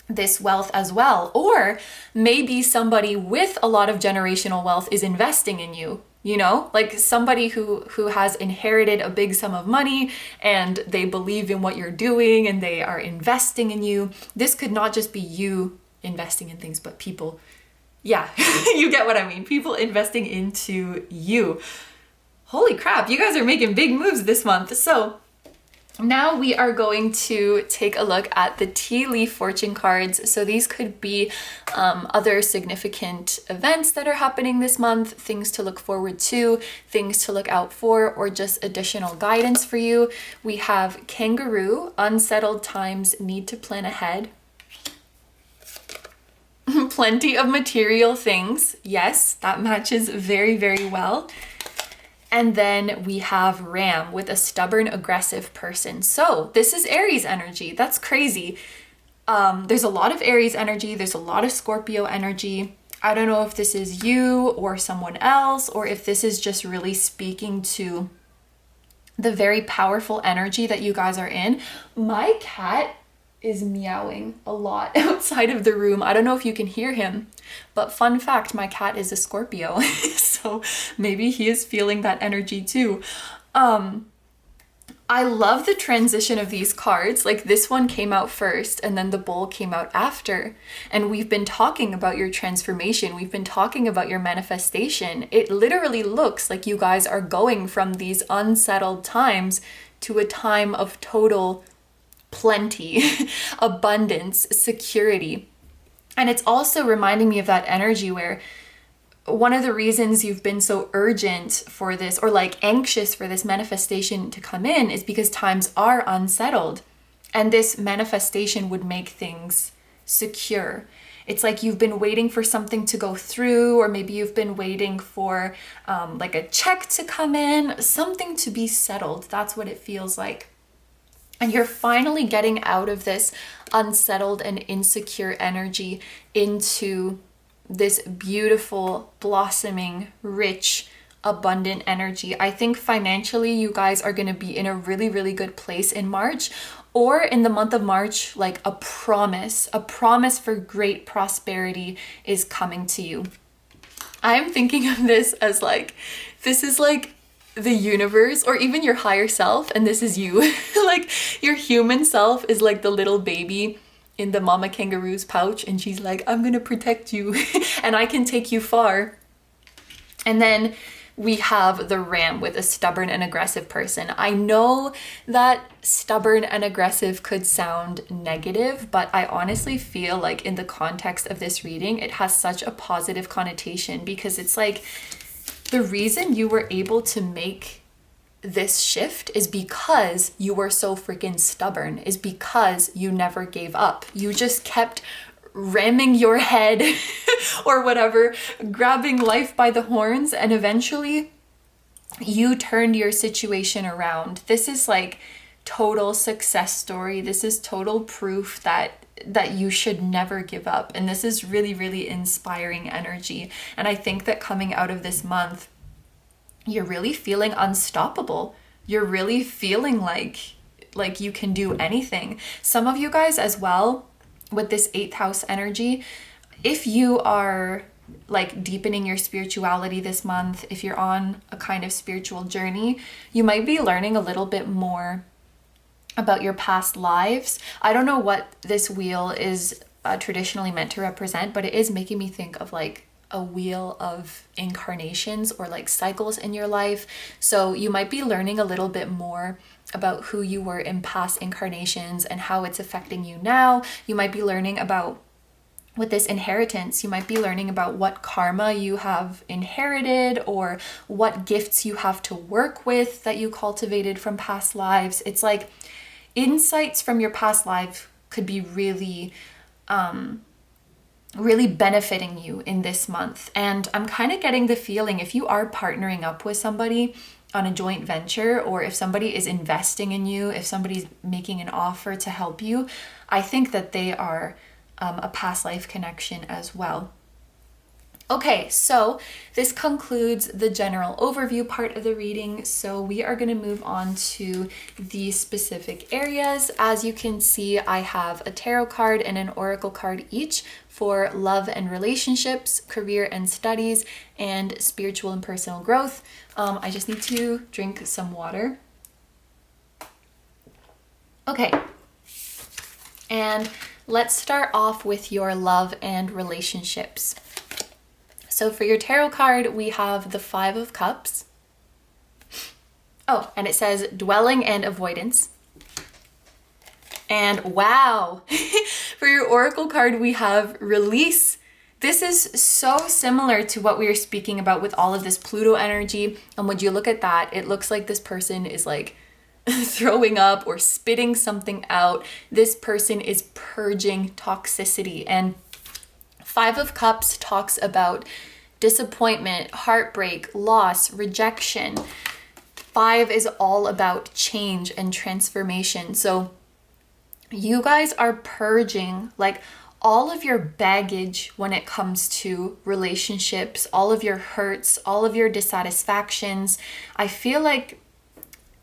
this wealth as well. Or maybe somebody with a lot of generational wealth is investing in you. You know, like somebody who has inherited a big sum of money and they believe in what you're doing and they are investing in you. This could not just be you investing in things, but people, yeah, you get what I mean. People investing into you. Holy crap, you guys are making big moves this month. So now we are going to take a look at the tea leaf fortune cards. So these could be other significant events that are happening this month, things to look forward to, things to look out for, or just additional guidance for you. We have kangaroo, unsettled times, need to plan ahead. Plenty of material things. Yes, that matches very, very well. And then we have ram with a stubborn, aggressive person. So this is Aries energy. That's crazy. There's a lot of Aries energy. There's a lot of Scorpio energy. I don't know if this is you or someone else, or if this is just really speaking to the very powerful energy that you guys are in. My cat is meowing a lot outside of the room. I don't know if you can hear him, but fun fact, my cat is a Scorpio. So maybe he is feeling that energy too. I love the transition of these cards. Like this one came out first and then the bull came out after. And we've been talking about your transformation. We've been talking about your manifestation. It literally looks like you guys are going from these unsettled times to a time of total plenty, abundance, security. And it's also reminding me of that energy where one of the reasons you've been so urgent for this, or like anxious for this manifestation to come in, is because times are unsettled. And this manifestation would make things secure. It's like you've been waiting for something to go through, or maybe you've been waiting for like a check to come in, something to be settled. That's what it feels like. And you're finally getting out of this unsettled and insecure energy into this beautiful, blossoming, rich, abundant energy. I think financially you guys are going to be in a really, really good place in March, or in the month of March, like a promise for great prosperity is coming to you. I'm thinking of this as like, this is like the universe, or even your higher self, and this is you. Like your human self is like the little baby in the mama kangaroo's pouch, and she's like, I'm gonna protect you and I can take you far. And then we have the Ram with a stubborn and aggressive person. I know that stubborn and aggressive could sound negative, but I honestly feel like in the context of this reading, it has such a positive connotation, because it's like the reason you were able to make this shift is because you were so freaking stubborn, is because you never gave up. You just kept ramming your head or whatever, grabbing life by the horns, and eventually you turned your situation around. This is like total success story. This is total proof that you should never give up. And this is really, really inspiring energy. And I think that coming out of this month, you're really feeling unstoppable. You're really feeling like you can do anything. Some of you guys as well, with this 8th house energy, if you are like deepening your spirituality this month, if you're on a kind of spiritual journey, you might be learning a little bit more about your past lives. I don't know what this wheel is traditionally meant to represent, but it is making me think of like a wheel of incarnations or like cycles in your life. So you might be learning a little bit more about who you were in past incarnations and how it's affecting you now. You might be learning about, with this inheritance, you might be learning about what karma you have inherited or what gifts you have to work with that you cultivated from past lives. It's like insights from your past life could be really benefiting you in this month. And I'm kind of getting the feeling, if you are partnering up with somebody on a joint venture, or if somebody is investing in you, if somebody's making an offer to help you, I think that they are a past life connection as well. Okay, so this concludes the general overview part of the reading. So we are going to move on to the specific areas. As you can see, I have a tarot card and an oracle card each for love and relationships, career and studies, and spiritual and personal growth. I just need to drink some water. Okay, and let's start off with your love and relationships. So for your tarot card, we have the 5 of Cups. Oh, and it says dwelling and avoidance. And wow, for your oracle card, we have release. This is so similar to what we were speaking about with all of this Pluto energy. And when you look at that, it looks like this person is like throwing up or spitting something out. This person is purging toxicity. And 5 of Cups talks about disappointment, heartbreak, loss, rejection. 5 is all about change and transformation. So you guys are purging like all of your baggage when it comes to relationships, all of your hurts, all of your dissatisfactions. I feel like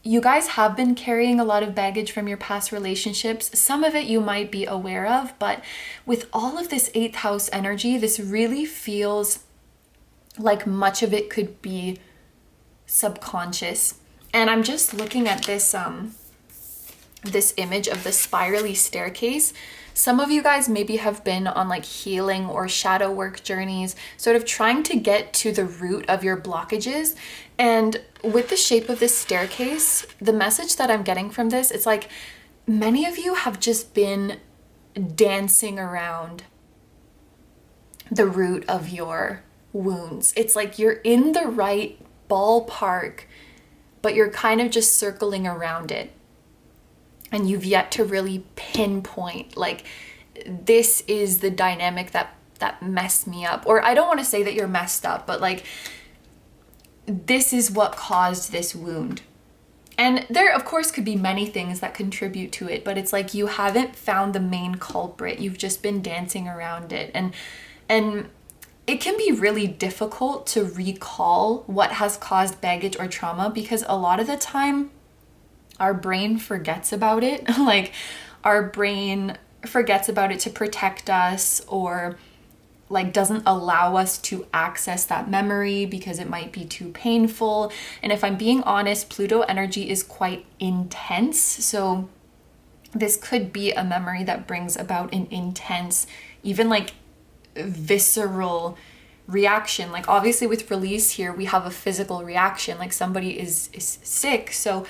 you guys have been carrying a lot of baggage from your past relationships. Some of it you might be aware of, but with all of this 8th house energy, this really feels like much of it could be subconscious. And I'm just looking at this this image of the spirally staircase. Some of you guys maybe have been on like healing or shadow work journeys, sort of trying to get to the root of your blockages. And with the shape of this staircase, the message that I'm getting from this, it's like many of you have just been dancing around the root of your wounds. It's like you're in the right ballpark, but you're kind of just circling around it. And you've yet to really pinpoint, like, this is the dynamic that messed me up. Or I don't want to say that you're messed up, but like, this is what caused this wound. And there, of course, could be many things that contribute to it, but it's like you haven't found the main culprit. You've just been dancing around it. And it can be really difficult to recall what has caused baggage or trauma, because a lot of the time, our brain forgets about it. Like our brain forgets about it to protect us, or like doesn't allow us to access that memory because it might be too painful. And if I'm being honest, Pluto energy is quite intense. So this could be a memory that brings about an intense, even like visceral reaction. Like obviously with release here, we have a physical reaction, like somebody is sick. So,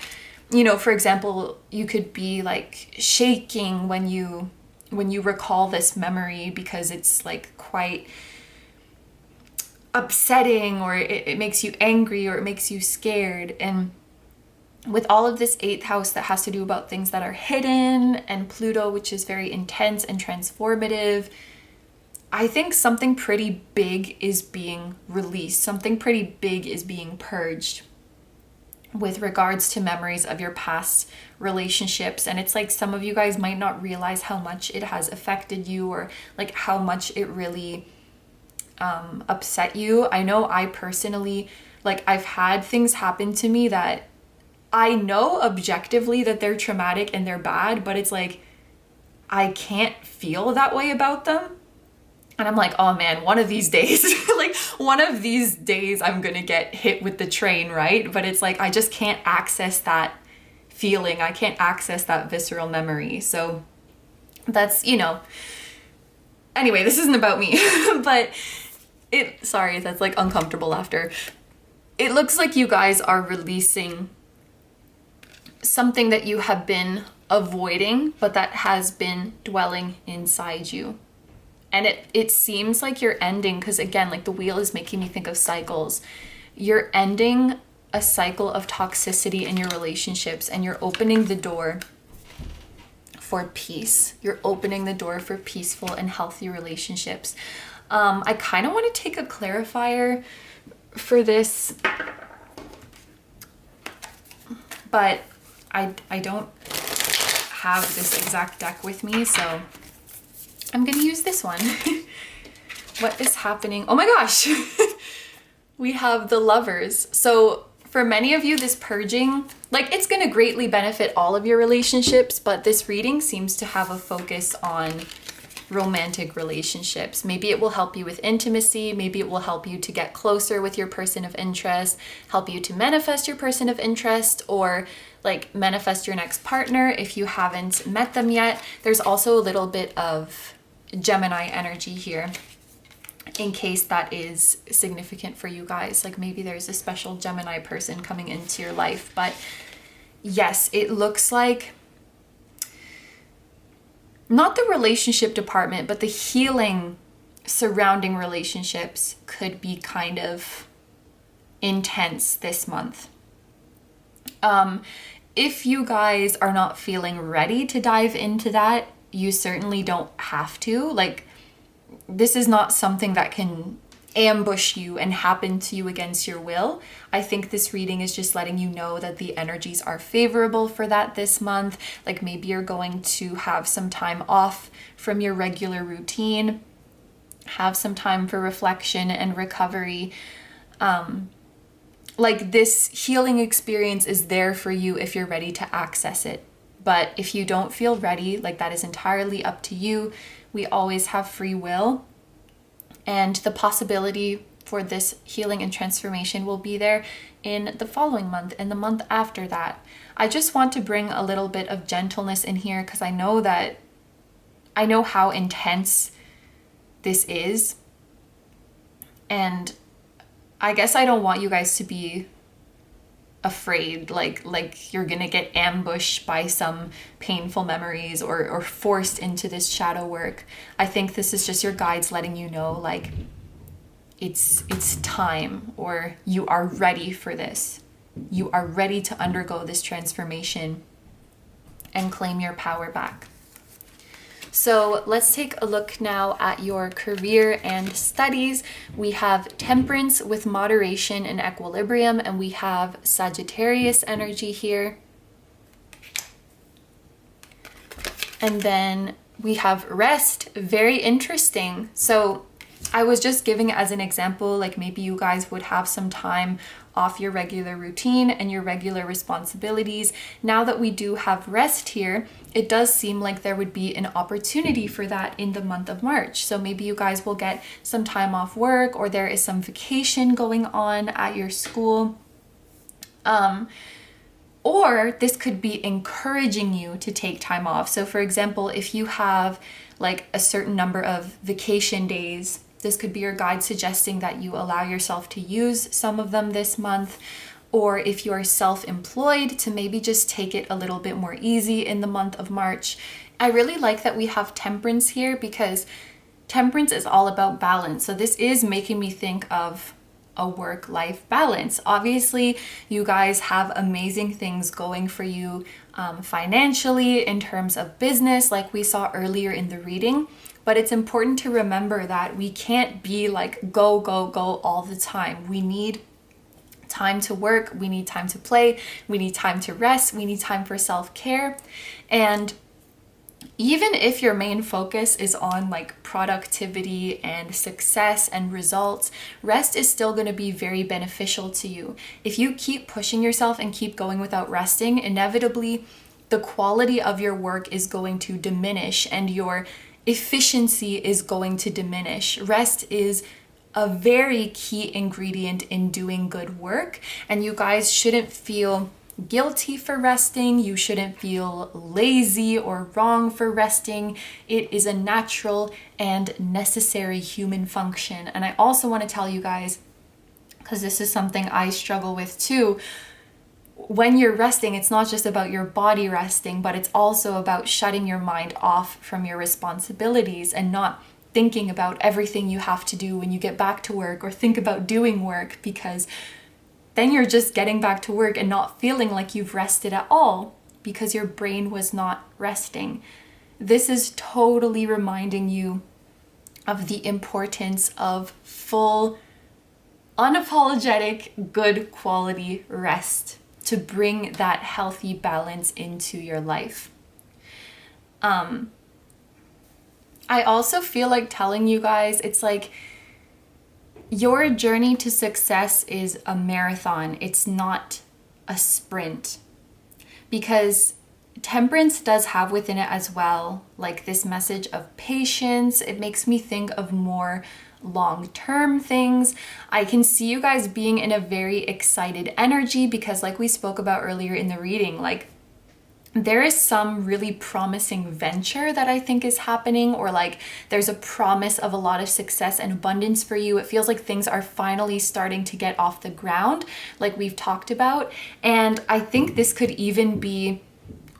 you know, for example, you could be like shaking when you recall this memory because it's like quite upsetting, or it makes you angry, or it makes you scared. And with all of this 8th house that has to do about things that are hidden, and Pluto, which is very intense and transformative, I think something pretty big is being released. Something pretty big is being purged with regards to memories of your past relationships. And it's like some of you guys might not realize how much it has affected you, or like how much it really upset you. I know I personally, like I've had things happen to me that I know objectively that they're traumatic and they're bad, but it's like I can't feel that way about them. And I'm like, oh man, one of these days, like one of these days I'm gonna get hit with the train, right? But it's like I just can't access that feeling. I can't access that visceral memory. So that's, you know, anyway, this isn't about me, but sorry, that's like uncomfortable laughter. It looks like you guys are releasing something that you have been avoiding, but that has been dwelling inside you. And it seems like you're ending, because again, like the wheel is making me think of cycles. You're ending a cycle of toxicity in your relationships, and you're opening the door for peace. You're opening the door for peaceful and healthy relationships. I kind of want to take a clarifier for this, but I don't have this exact deck with me, so I'm gonna use this one. What is happening? Oh my gosh! We have the Lovers. So for many of you, this purging, like it's gonna greatly benefit all of your relationships, but this reading seems to have a focus on romantic relationships. Maybe it will help you with intimacy. Maybe it will help you to get closer with your person of interest, help you to manifest your person of interest, or like manifest your next partner if you haven't met them yet. There's also a little bit of Gemini energy here, in case that is significant for you guys. Like maybe there's a special Gemini person coming into your life. But yes, it looks like not the relationship department, but the healing surrounding relationships could be kind of intense this month. If you guys are not feeling ready to dive into that, you certainly don't have to. Like, this is not something that can ambush you and happen to you against your will. I think this reading is just letting you know that the energies are favorable for that this month. Like maybe you're going to have some time off from your regular routine, have some time for reflection and recovery. Like this healing experience is there for you if you're ready to access it. But if you don't feel ready, like that is entirely up to you. We always have free will. And the possibility for this healing and transformation will be there in the following month and the month after that. I just want to bring a little bit of gentleness in here, because I know how intense this is. And I guess I don't want you guys to be afraid, like you're gonna get ambushed by some painful memories or forced into this shadow work. I think this is just your guides letting you know, like, it's time, or you are ready for this. You are ready to undergo this transformation and claim your power back. So let's take a look now at your career and studies. We have Temperance with moderation and equilibrium, and we have Sagittarius energy here. And then we have Rest, very interesting. So I was just giving it as an example, like maybe you guys would have some time off your regular routine and your regular responsibilities. Now that we do have Rest here, it does seem like there would be an opportunity for that in the month of March. So maybe you guys will get some time off work, or there is some vacation going on at your school. Or this could be encouraging you to take time off. So for example, if you have like a certain number of vacation days This could be your guide suggesting that you allow yourself to use some of them this month. Or if you are self-employed, to maybe just take it a little bit more easy in the month of March. I really like that we have temperance here because temperance is all about balance. So this is making me think of a work-life balance. Obviously, you guys have amazing things going for you financially, in terms of business, like we saw earlier in the reading. But it's important to remember that we can't be like go, go, go all the time. We need time to work, we need time to play, we need time to rest, we need time for self-care. And even if your main focus is on like productivity and success and results, rest is still going to be very beneficial to you. If you keep pushing yourself and keep going without resting, inevitably the quality of your work is going to diminish and your efficiency is going to diminish. Rest is a very key ingredient in doing good work, and you guys shouldn't feel guilty for resting. You shouldn't feel lazy or wrong for resting. It is a natural and necessary human function. And I also want to tell you guys, because this is something I struggle with too, when you're resting, it's not just about your body resting, but it's also about shutting your mind off from your responsibilities and not thinking about everything you have to do when you get back to work, or think about doing work, because then you're just getting back to work and not feeling like you've rested at all because your brain was not resting. This is totally reminding you of the importance of full, unapologetic, good quality rest to bring that healthy balance into your life. I also feel like telling you guys, it's like your journey to success is a marathon. It's not a sprint. Because temperance does have within it as well, like this message of patience. It makes me think of more long-term things. I can see you guys being in a very excited energy because, like we spoke about earlier in the reading, like there is some really promising venture that I think is happening, or like there's a promise of a lot of success and abundance for you. It feels like things are finally starting to get off the ground, like we've talked about. And I think this could even be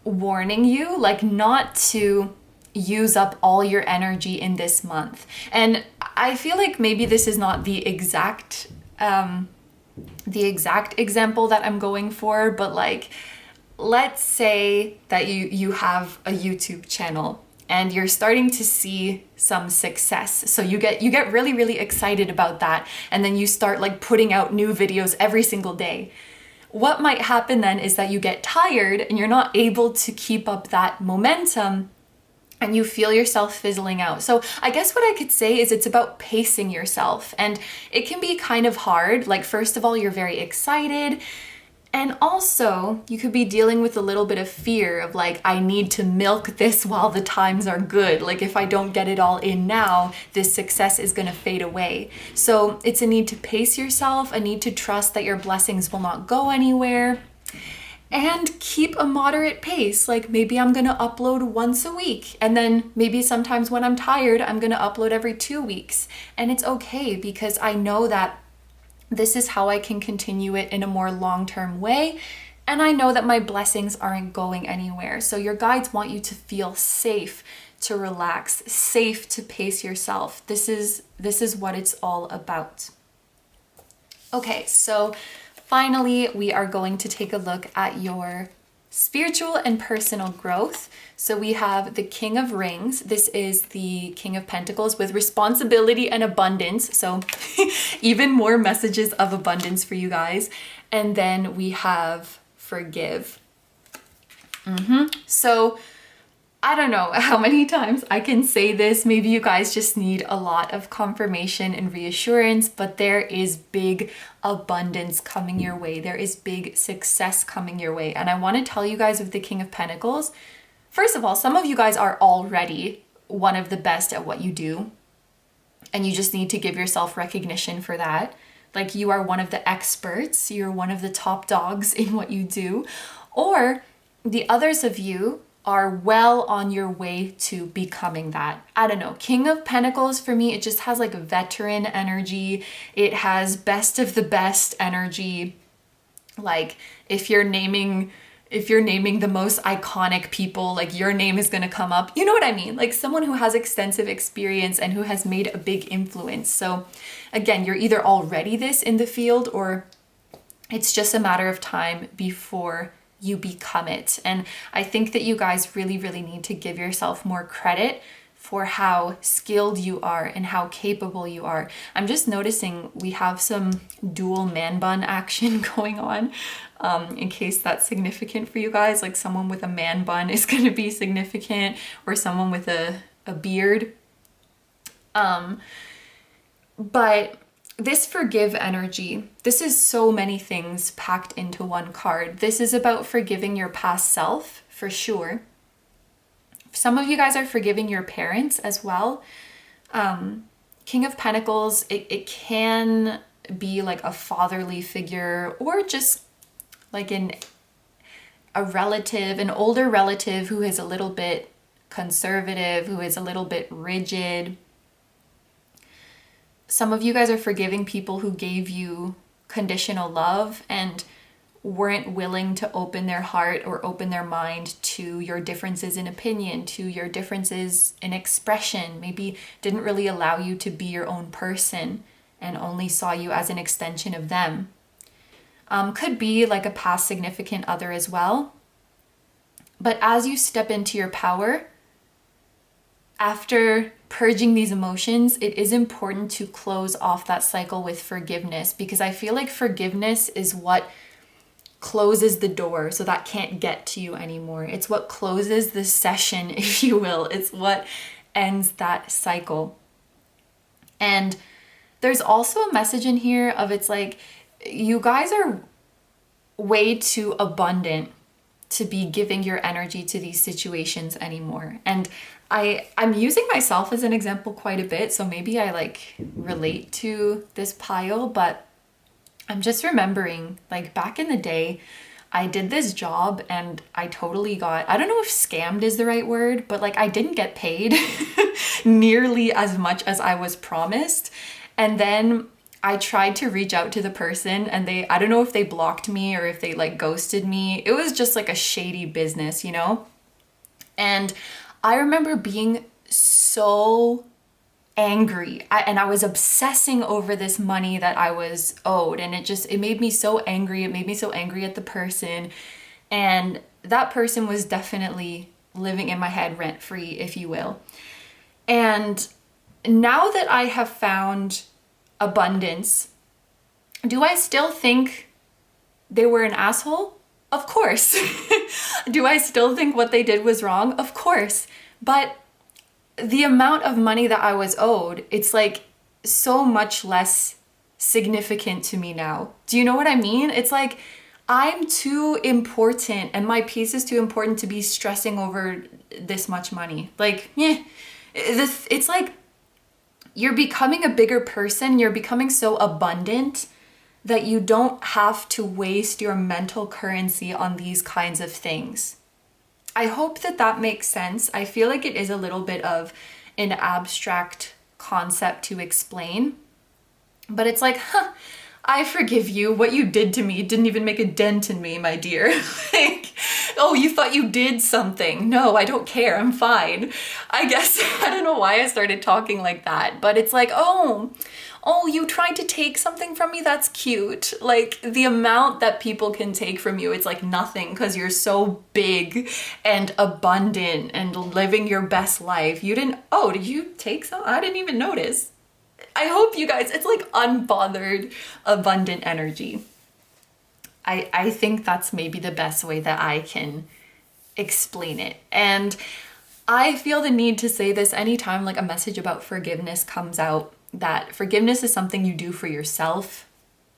warning you, like, not to use up all your energy in this month. And I feel like maybe this is not the exact example that I'm going for, but like, let's say that you have a YouTube channel and you're starting to see some success. So you get really, really excited about that. And then you start like putting out new videos every single day. What might happen then is that you get tired and you're not able to keep up that momentum and you feel yourself fizzling out. So I guess what I could say is it's about pacing yourself, and it can be kind of hard. Like, first of all, you're very excited. And also, you could be dealing with a little bit of fear of like, I need to milk this while the times are good. Like, if I don't get it all in now, this success is going to fade away. So it's a need to pace yourself, a need to trust that your blessings will not go anywhere, and keep a moderate pace. Like, maybe I'm going to upload once a week, and then maybe sometimes when I'm tired, I'm going to upload every 2 weeks. And it's okay, because I know that this is how I can continue it in a more long-term way. And I know that my blessings aren't going anywhere. So your guides want you to feel safe, to relax, safe to pace yourself. This is what it's all about. Okay, so finally, we are going to take a look at your spiritual and personal growth. So we have the King of Rings. This is the King of Pentacles with responsibility and abundance. So even more messages of abundance for you guys. And then we have Forgive. So I don't know how many times I can say this. Maybe you guys just need a lot of confirmation and reassurance, but there is big abundance coming your way. There is big success coming your way. And I want to tell you guys with the King of Pentacles, first of all, some of you guys are already one of the best at what you do, and you just need to give yourself recognition for that. Like, you are one of the experts, you're one of the top dogs in what you do. Or the others of you are well on your way to becoming that. I don't know. King of Pentacles for me, it just has like veteran energy. It has best of the best energy. Like if you're naming the most iconic people, like your name is going to come up. You know what I mean? Like someone who has extensive experience and who has made a big influence. So again, you're either already this in the field or it's just a matter of time before you become it. And I think that you guys really, really need to give yourself more credit for how skilled you are and how capable you are. I'm just noticing we have some dual man bun action going on, in case that's significant for you guys. Like someone with a man bun is going to be significant, or someone with a beard. But this forgive energy, this is so many things packed into one card. This is about forgiving your past self, for sure. Some of you guys are forgiving your parents as well. King of Pentacles, it can be like a fatherly figure, or just like a relative, an older relative who is a little bit conservative, who is a little bit rigid. Some of you guys are forgiving people who gave you conditional love and weren't willing to open their heart or open their mind to your differences in opinion, to your differences in expression, maybe didn't really allow you to be your own person and only saw you as an extension of them. Could be like a past significant other as well. But as you step into your power, after purging these emotions, it is important to close off that cycle with forgiveness, because I feel like forgiveness is what closes the door so that can't get to you anymore. It's what closes the session, if you will. It's what ends that cycle. And there's also a message in here of, it's like, you guys are way too abundant to be giving your energy to these situations anymore. And I'm using myself as an example quite a bit, so maybe I like relate to this pile, but I'm just remembering, like, back in the day, I did this job and I totally got, I don't know if scammed is the right word, but like I didn't get paid nearly as much as I was promised. And then I tried to reach out to the person and I don't know if they blocked me or if they like ghosted me. It was just like a shady business, you know? And I remember being so angry and I was obsessing over this money that I was owed, and it made me so angry. It made me so angry at the person, and that person was definitely living in my head rent free, if you will. And now that I have found abundance, do I still think they were an asshole? Of course. Do I still think what they did was wrong? Of course. But the amount of money that I was owed, it's like so much less significant to me now. Do you know what I mean? It's like I'm too important and my piece is too important to be stressing over this much money. Like, it's like you're becoming a bigger person. You're becoming so abundant that you don't have to waste your mental currency on these kinds of things. I hope that makes sense. I feel like it is a little bit of an abstract concept to explain, but it's like, I forgive you. What you did to me didn't even make a dent in me, my dear. Like, oh, you thought you did something. No, I don't care. I'm fine. I guess, I don't know why I started talking like that, but it's like, oh, you tried to take something from me? That's cute. Like, the amount that people can take from you, it's like nothing because you're so big and abundant and living your best life. Did you take some? I didn't even notice. I hope you guys, it's like unbothered, abundant energy. I think that's maybe the best way that I can explain it. And I feel the need to say this anytime like a message about forgiveness comes out, that forgiveness is something you do for yourself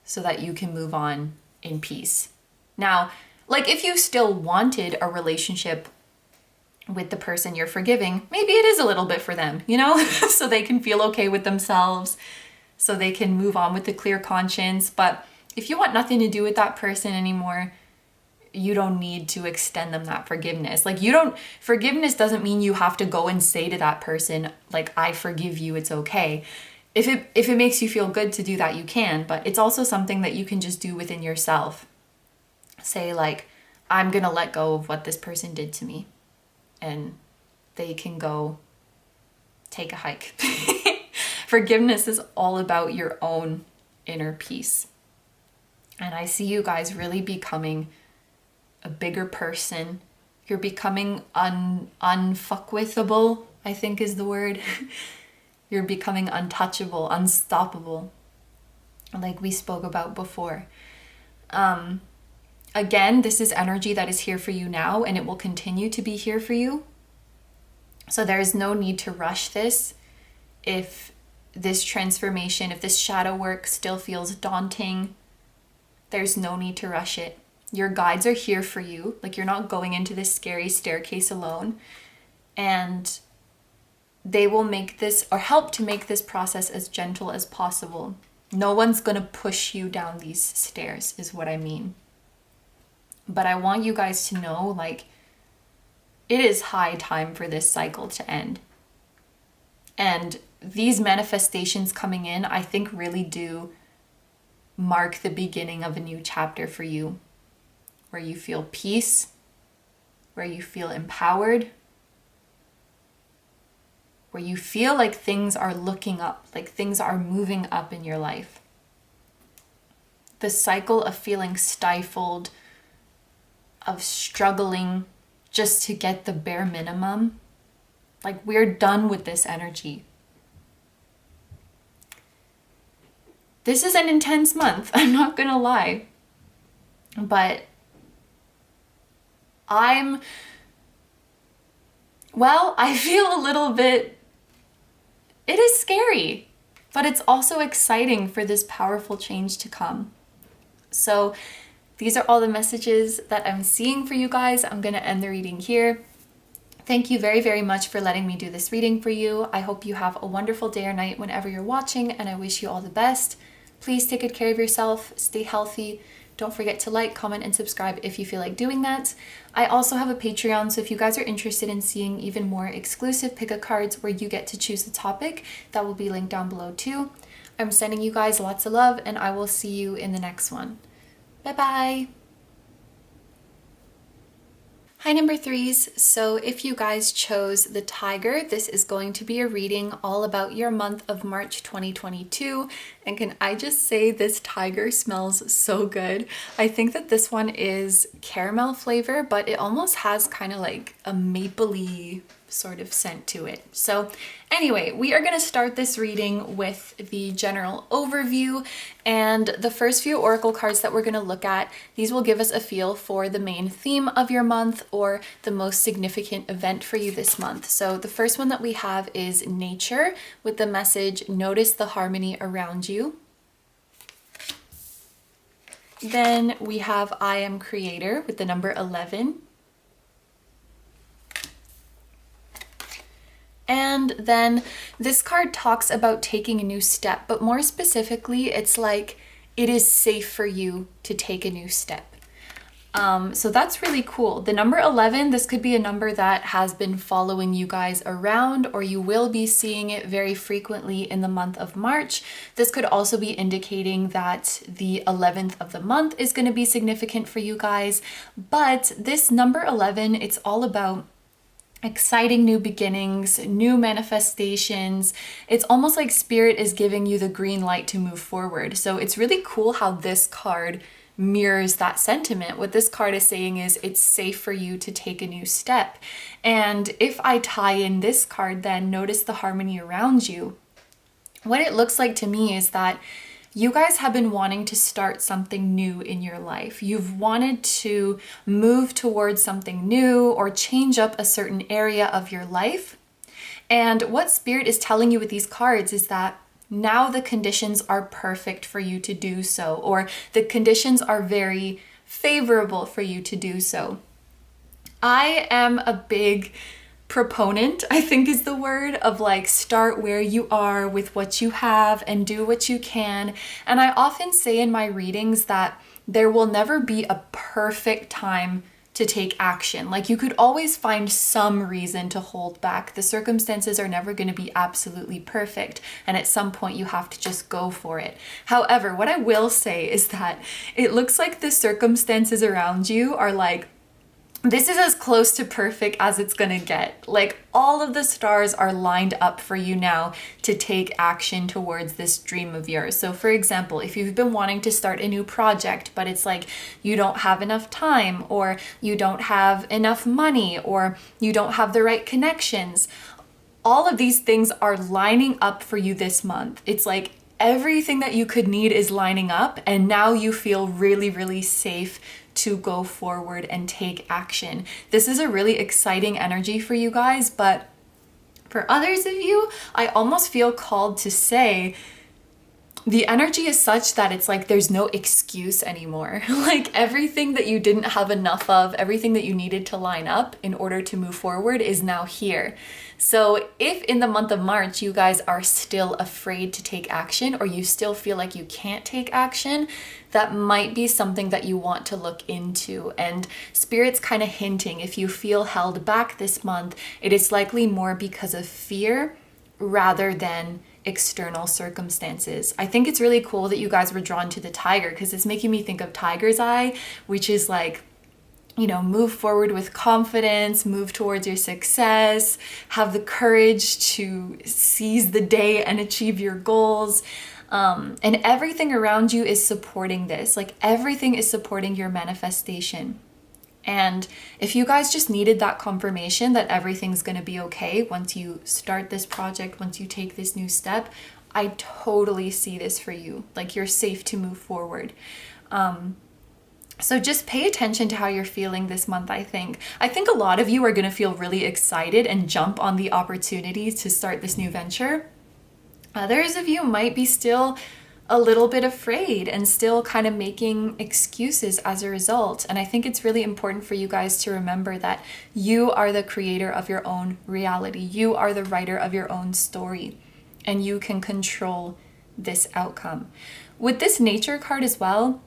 so that you can move on in peace. Now, like if you still wanted a relationship with the person you're forgiving, maybe it is a little bit for them, you know, so they can feel okay with themselves, so they can move on with a clear conscience. But if you want nothing to do with that person anymore, you don't need to extend them that forgiveness. Like forgiveness doesn't mean you have to go and say to that person, like, I forgive you, it's okay. If it makes you feel good to do that, you can, but it's also something that you can just do within yourself. Say like, I'm gonna let go of what this person did to me, and they can go take a hike. Forgiveness is all about your own inner peace. And I see you guys really becoming a bigger person. You're becoming unfuckwithable, I think is the word. You're becoming untouchable, unstoppable, like we spoke about before. Again, this is energy that is here for you now, and it will continue to be here for you. So there is no need to rush this. If this transformation, if this shadow work still feels daunting, there's no need to rush it. Your guides are here for you. Like, you're not going into this scary staircase alone. And they will make this, or help to make this process as gentle as possible. No one's going to push you down these stairs, is what I mean. But I want you guys to know, like, it is high time for this cycle to end. And these manifestations coming in, I think, really do mark the beginning of a new chapter for you, where you feel peace, where you feel empowered, where you feel like things are looking up, like things are moving up in your life. The cycle of feeling stifled, of struggling just to get the bare minimum, like, we're done with this energy. This is an intense month, I'm not gonna lie. But I feel a little bit, it is scary, but it's also exciting for this powerful change to come. So these are all the messages that I'm seeing for you guys. I'm gonna end the reading here. Thank you very, very much for letting me do this reading for you. I hope you have a wonderful day or night whenever you're watching, and I wish you all the best. Please take good care of yourself, stay healthy. Don't forget to like, comment, and subscribe if you feel like doing that. I also have a Patreon, so if you guys are interested in seeing even more exclusive pick-a cards where you get to choose the topic, that will be linked down below too. I'm sending you guys lots of love, and I will see you in the next one. Bye-bye! Hi, number threes. So if you guys chose the tiger, this is going to be a reading all about your month of March 2022. And can I just say, this tiger smells so good. I think that this one is caramel flavor, but it almost has kind of like a mapley sort of scent to it. So anyway, we are going to start this reading with the general overview, and the first few oracle cards that we're going to look at, these will give us a feel for the main theme of your month or the most significant event for you this month. So the first one that we have is nature, with the message, notice the harmony around you. Then we have I am creator, with the number 11. And then this card talks about taking a new step, but more specifically, it's like it is safe for you to take a new step. So that's really cool. The number 11, this could be a number that has been following you guys around, or you will be seeing it very frequently in the month of March. This could also be indicating that the 11th of the month is going to be significant for you guys. But this number 11, it's all about exciting new beginnings, new manifestations. It's almost like spirit is giving you the green light to move forward. So it's really cool how this card mirrors that sentiment. What this card is saying is it's safe for you to take a new step. And if I tie in this card, then notice the harmony around you. What it looks like to me is that you guys have been wanting to start something new in your life. You've wanted to move towards something new or change up a certain area of your life. And what Spirit is telling you with these cards is that now the conditions are perfect for you to do so, or the conditions are very favorable for you to do so. I am a big proponent, I think is the word, of like, start where you are with what you have and do what you can. And I often say in my readings that there will never be a perfect time to take action. Like, you could always find some reason to hold back. The circumstances are never going to be absolutely perfect, and at some point you have to just go for it. However, what I will say is that it looks like the circumstances around you are like, this is as close to perfect as it's gonna get. Like, all of the stars are lined up for you now to take action towards this dream of yours. So for example, if you've been wanting to start a new project, but it's like you don't have enough time, or you don't have enough money, or you don't have the right connections, all of these things are lining up for you this month. It's like everything that you could need is lining up, and now you feel really, really safe to go forward and take action. This is a really exciting energy for you guys, but for others of you, I almost feel called to say the energy is such that it's like there's no excuse anymore. Like, everything that you didn't have enough of, everything that you needed to line up in order to move forward is now here. So if in the month of March you guys are still afraid to take action, or you still feel like you can't take action, that might be something that you want to look into. And Spirit's kind of hinting, if you feel held back this month, it is likely more because of fear rather than external circumstances. I think it's really cool that you guys were drawn to the tiger, because it's making me think of tiger's eye, which is like, you know, move forward with confidence, move towards your success, have the courage to seize the day and achieve your goals. And everything around you is supporting this. Like, everything is supporting your manifestation. And if you guys just needed that confirmation that everything's going to be okay once you start this project, once you take this new step, I totally see this for you. Like, you're safe to move forward. So just pay attention to how you're feeling this month, I think. I think a lot of you are going to feel really excited and jump on the opportunities to start this new venture. Others of you might be still a little bit afraid and still kind of making excuses as a result. And I think it's really important for you guys to remember that you are the creator of your own reality. You are the writer of your own story, and you can control this outcome. With this nature card as well,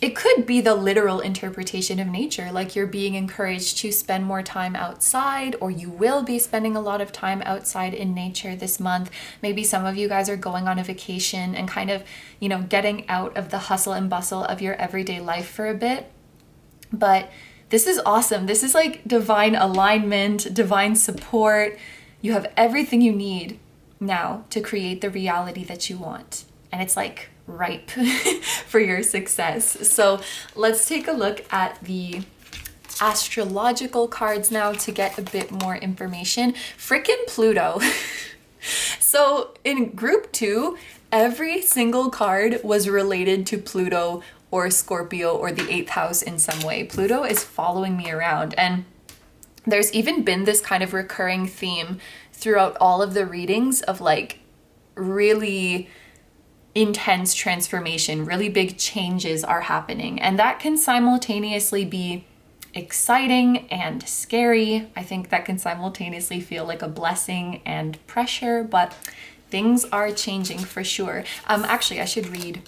it could be the literal interpretation of nature, like you're being encouraged to spend more time outside, or you will be spending a lot of time outside in nature this month. Maybe some of you guys are going on a vacation and kind of, you know, getting out of the hustle and bustle of your everyday life for a bit. But this is awesome. This is like divine alignment, divine support. You have everything you need now to create the reality that you want. And it's like ripe for your success. So let's take a look at the astrological cards now to get a bit more information. Frickin' Pluto. So in group 2, every single card was related to Pluto or Scorpio or the 8th house in some way. Pluto is following me around, and there's even been this kind of recurring theme throughout all of the readings of like really intense transformation, really big changes are happening. And that can simultaneously be exciting and scary. I think that can simultaneously feel like a blessing and pressure, but things are changing for sure. Actually, I should read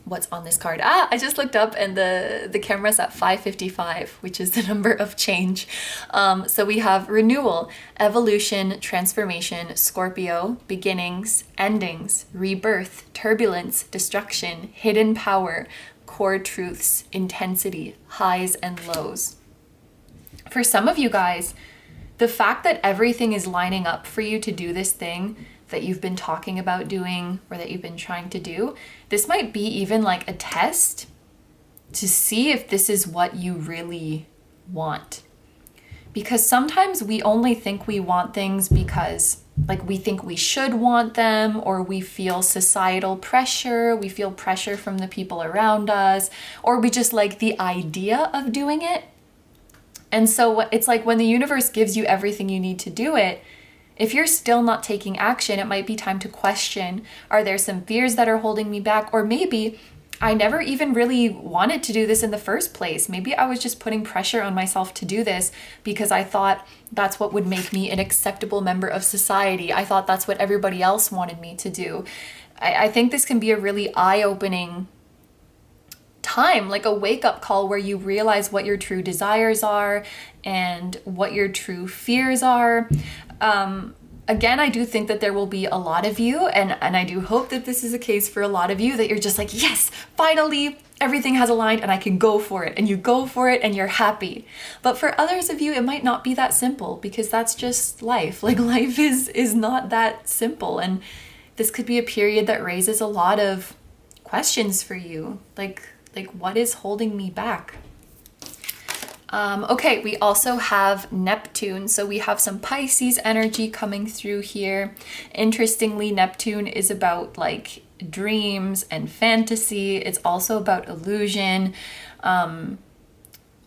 what's on this card. I just looked up and the camera's at 555, which is the number of change. So we have renewal, evolution, transformation, Scorpio, beginnings, endings, rebirth, turbulence, destruction, hidden power, core truths, intensity, highs and lows. For some of you guys, the fact that everything is lining up for you to do this thing that you've been talking about doing or that you've been trying to do, this might be even like a test to see if this is what you really want. Because sometimes we only think we want things because like we think we should want them, or we feel societal pressure, we feel pressure from the people around us, or we just like the idea of doing it. And so it's like when the universe gives you everything you need to do it, if you're still not taking action, it might be time to question, are there some fears that are holding me back? Or maybe I never even really wanted to do this in the first place. Maybe I was just putting pressure on myself to do this because I thought that's what would make me an acceptable member of society. I thought that's what everybody else wanted me to do. I think this can be a really eye-opening time, like a wake-up call where you realize what your true desires are and what your true fears are. Again, I do think that there will be a lot of you, and I do hope that this is the case for a lot of you, that you're just like, yes, finally, everything has aligned and I can go for it. And you go for it and you're happy. But for others of you, it might not be that simple, because that's just life. Like, life is not that simple. And this could be a period that raises a lot of questions for you. Like what is holding me back? Okay, we also have Neptune. So we have some Pisces energy coming through here. Interestingly, Neptune is about like dreams and fantasy. It's also about illusion.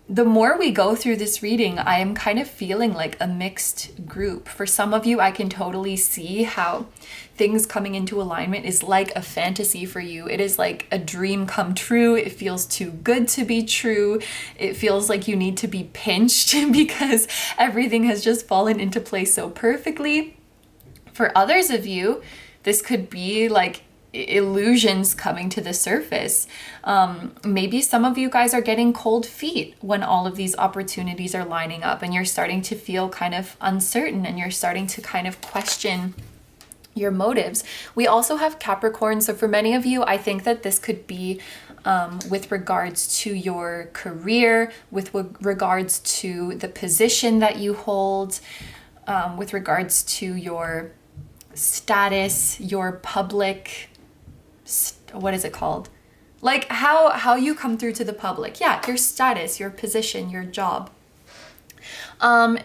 The more we go through this reading, I am kind of feeling like a mixed group. For some of you, I can totally see how things coming into alignment is like a fantasy for you. It is like a dream come true. It feels too good to be true. It feels like you need to be pinched because everything has just fallen into place so perfectly. For others of you, this could be like illusions coming to the surface. Maybe some of you guys are getting cold feet when all of these opportunities are lining up, and you're starting to feel kind of uncertain, and you're starting to kind of question your motives. We also have Capricorn. So for many of you, I think that this could be with regards to your career, with regards to the position that you hold, with regards to your status, your public, what is it called? Like how you come through to the public. Yeah, your status, your position, your job.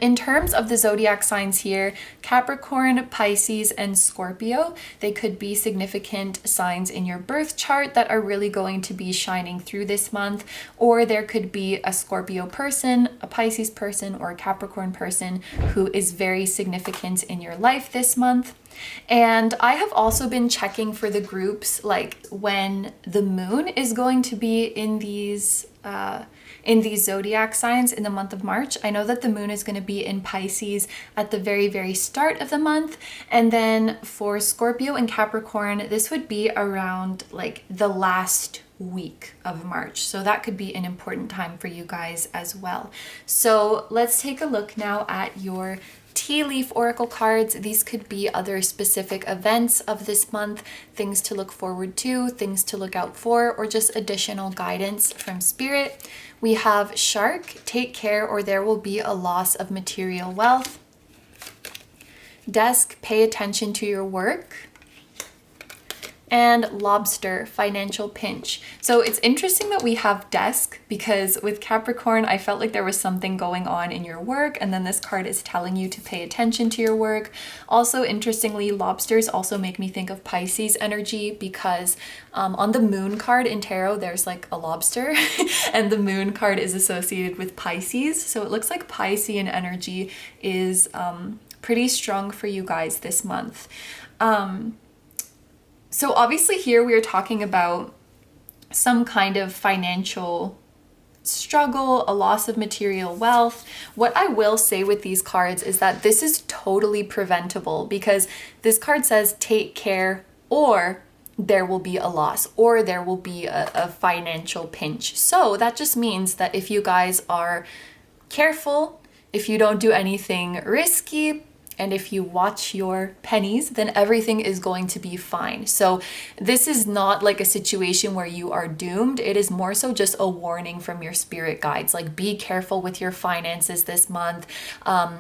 In terms of the zodiac signs here, Capricorn, Pisces, and Scorpio, they could be significant signs in your birth chart that are really going to be shining through this month. Or there could be a Scorpio person, a Pisces person, or a Capricorn person who is very significant in your life this month. And I have also been checking for the groups, like when the moon is going to be in these zodiac signs in the month of March. I know that the moon is going to be in Pisces at the very, very start of the month. And then for Scorpio and Capricorn, this would be around like the last week of March. So that could be an important time for you guys as well. So let's take a look now at your tea leaf oracle cards. These could be other specific events of this month, things to look forward to, things to look out for, or just additional guidance from spirit. We have Shark, take care or there will be a loss of material wealth. Desk, pay attention to your work. And Lobster, financial pinch. So it's interesting that we have desk, because with Capricorn, I felt like there was something going on in your work, and then this card is telling you to pay attention to your work. Also, interestingly, lobsters also make me think of Pisces energy, because on the moon card in tarot, there's like a lobster, and the moon card is associated with Pisces. So it looks like Piscean energy is pretty strong for you guys this month. So obviously here we are talking about some kind of financial struggle, a loss of material wealth. What I will say with these cards is that this is totally preventable, because this card says take care or there will be a loss, or there will be a financial pinch. So that just means that if you guys are careful, if you don't do anything risky, and if you watch your pennies, then everything is going to be fine. So this is not like a situation where you are doomed. It is more so just a warning from your spirit guides. Like, be careful with your finances this month.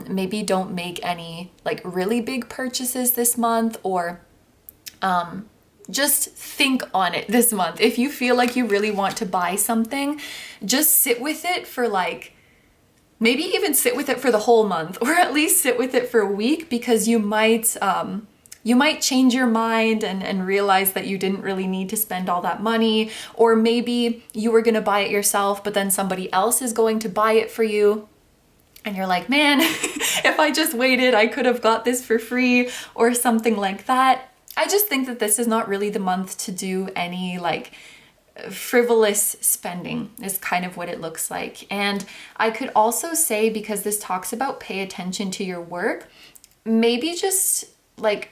Maybe don't make any like really big purchases this month, or just think on it this month. If you feel like you really want to buy something, just sit with it for like, maybe even sit with it for the whole month, or at least sit with it for a week, because you might change your mind and realize that you didn't really need to spend all that money. Or maybe you were going to buy it yourself, but then somebody else is going to buy it for you. And you're like, man, if I just waited, I could have got this for free, or something like that. I just think that this is not really the month to do any like frivolous spending, is kind of what it looks like. And I could also say, because this talks about pay attention to your work, maybe just like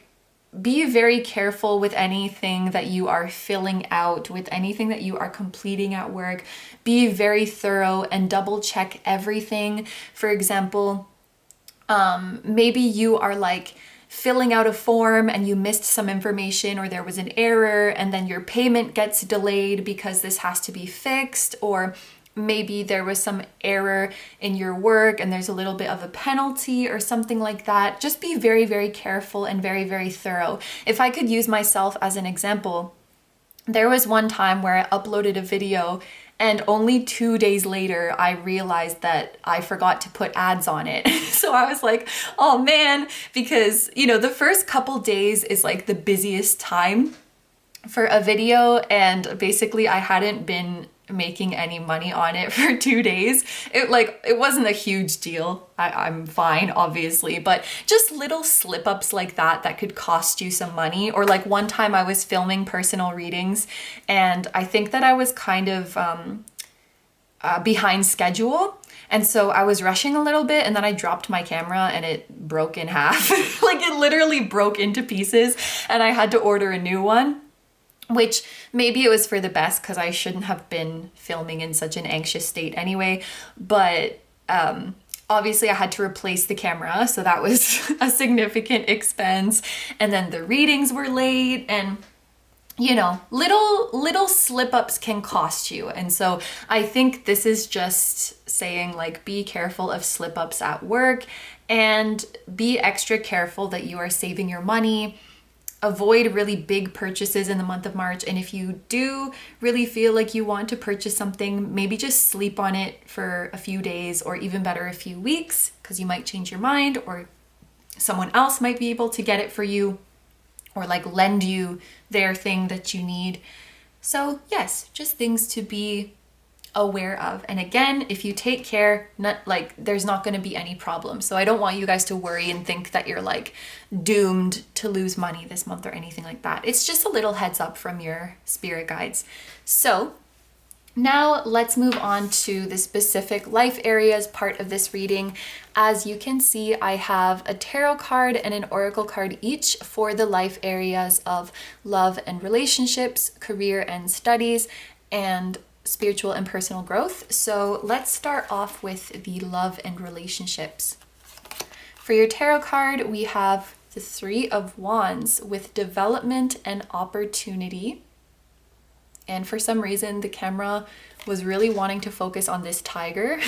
be very careful with anything that you are filling out, with anything that you are completing at work. Be very thorough and double check everything. For example, maybe you are like filling out a form and you missed some information, or there was an error and then your payment gets delayed because this has to be fixed, or maybe there was some error in your work and there's a little bit of a penalty or something like that. Just be very, very careful and very, very thorough. If I could use myself as an example, there was one time where I uploaded a video and only 2 days later, I realized that I forgot to put ads on it. So I was like, oh man, because the first couple days is like the busiest time for a video, and basically I hadn't been making any money on it for 2 days. It wasn't a huge deal. I'm fine, obviously, but just little slip ups like that could cost you some money. Or like one time I was filming personal readings and I think that I was kind of behind schedule. And so I was rushing a little bit and then I dropped my camera and it broke in half. Like it literally broke into pieces and I had to order a new one. Which maybe it was for the best because I shouldn't have been filming in such an anxious state anyway. But obviously I had to replace the camera, so that was a significant expense. And then the readings were late, and little slip-ups can cost you. And so I think this is just saying like, be careful of slip-ups at work and be extra careful that you are saving your money. Avoid really big purchases in the month of March. And if you do really feel like you want to purchase something, maybe just sleep on it for a few days, or even better, a few weeks, because you might change your mind, or someone else might be able to get it for you, or like lend you their thing that you need. So yes, just things to be aware of. And again, if you take care, there's not going to be any problem. So I don't want you guys to worry and think that you're like doomed to lose money this month or anything like that. It's just a little heads up from your spirit guides. So now let's move on to the specific life areas part of this reading. As you can see, I have a tarot card and an oracle card each for the life areas of love and relationships, career and studies, and spiritual and personal growth. So let's start off with the love and relationships. For your tarot card, we have the Three of Wands with development and opportunity. And for some reason, the camera was really wanting to focus on this tiger.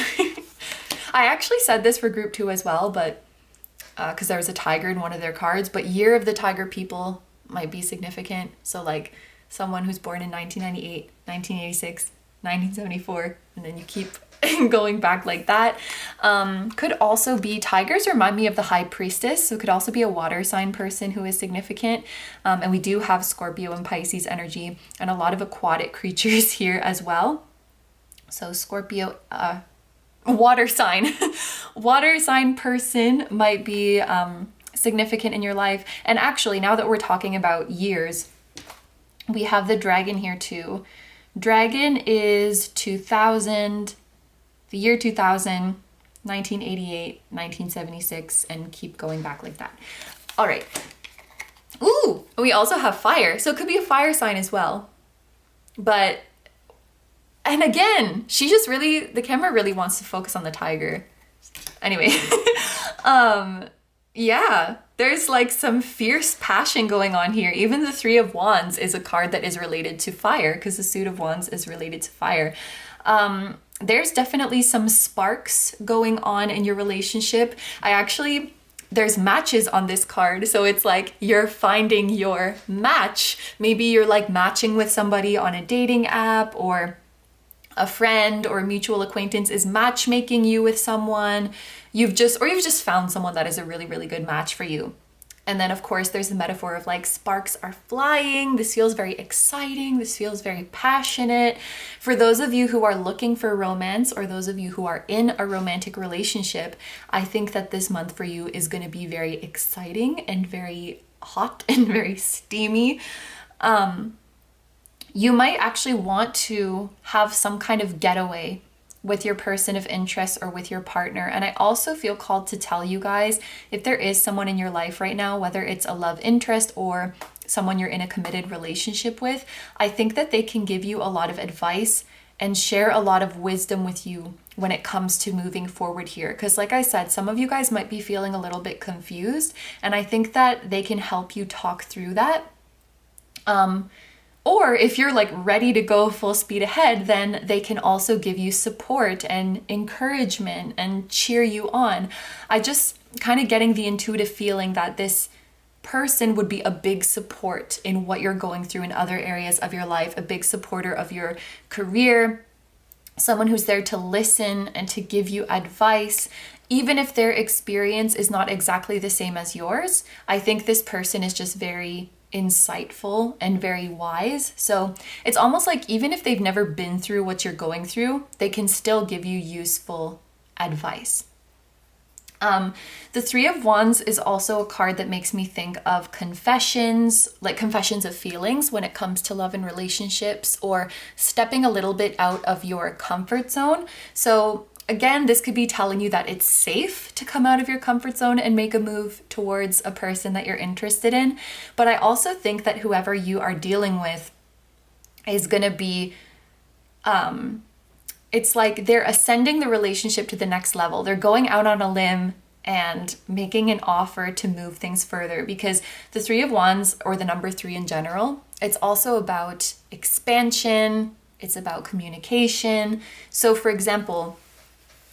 I actually said this for group 2 as well, but because there was a tiger in one of their cards, but year of the tiger people might be significant. So like someone who's born in 1998, 1986, 1974, and then you keep going back like that. Could also be, tigers remind me of the High Priestess, so it could also be a water sign person who is significant. And we do have Scorpio and Pisces energy and a lot of aquatic creatures here as well. So Scorpio, water sign. Water sign person might be significant in your life. And actually, now that we're talking about years, we have the dragon here too. Dragon is 2000, the year 2000, 1988, 1976, and keep going back like that. All right. Ooh, we also have fire. So it could be a fire sign as well. But, and again, the camera really wants to focus on the tiger. Anyway, yeah, there's like some fierce passion going on here. Even the Three of Wands is a card that is related to fire, because the Suit of Wands is related to fire. There's definitely some sparks going on in your relationship. There's matches on this card. So it's like you're finding your match. Maybe you're like matching with somebody on a dating app, or a friend or a mutual acquaintance is matchmaking you with someone. You've just found someone that is a really, really good match for you. And then of course there's the metaphor of like sparks are flying. This feels very exciting. This feels very passionate. For those of you who are looking for romance, or those of you who are in a romantic relationship, I think that this month for you is going to be very exciting and very hot and very steamy. You might actually want to have some kind of getaway with your person of interest or with your partner. And I also feel called to tell you guys, if there is someone in your life right now, whether it's a love interest or someone you're in a committed relationship with, I think that they can give you a lot of advice and share a lot of wisdom with you when it comes to moving forward here. Because like I said, some of you guys might be feeling a little bit confused, and I think that they can help you talk through that. Or if you're like ready to go full speed ahead, then they can also give you support and encouragement and cheer you on. I just kind of getting the intuitive feeling that this person would be a big support in what you're going through in other areas of your life, a big supporter of your career, someone who's there to listen and to give you advice. Even if their experience is not exactly the same as yours, I think this person is just very insightful and very wise. So it's almost like even if they've never been through what you're going through, they can still give you useful advice. The Three of Wands is also a card that makes me think of confessions, like confessions of feelings when it comes to love and relationships, or stepping a little bit out of your comfort zone. So again, this could be telling you that it's safe to come out of your comfort zone and make a move towards a person that you're interested in. But I also think that whoever you are dealing with is going to be, it's like they're ascending the relationship to the next level. They're going out on a limb and making an offer to move things further, because the Three of Wands, or the number 3 in general, it's also about expansion. It's about communication. So for example,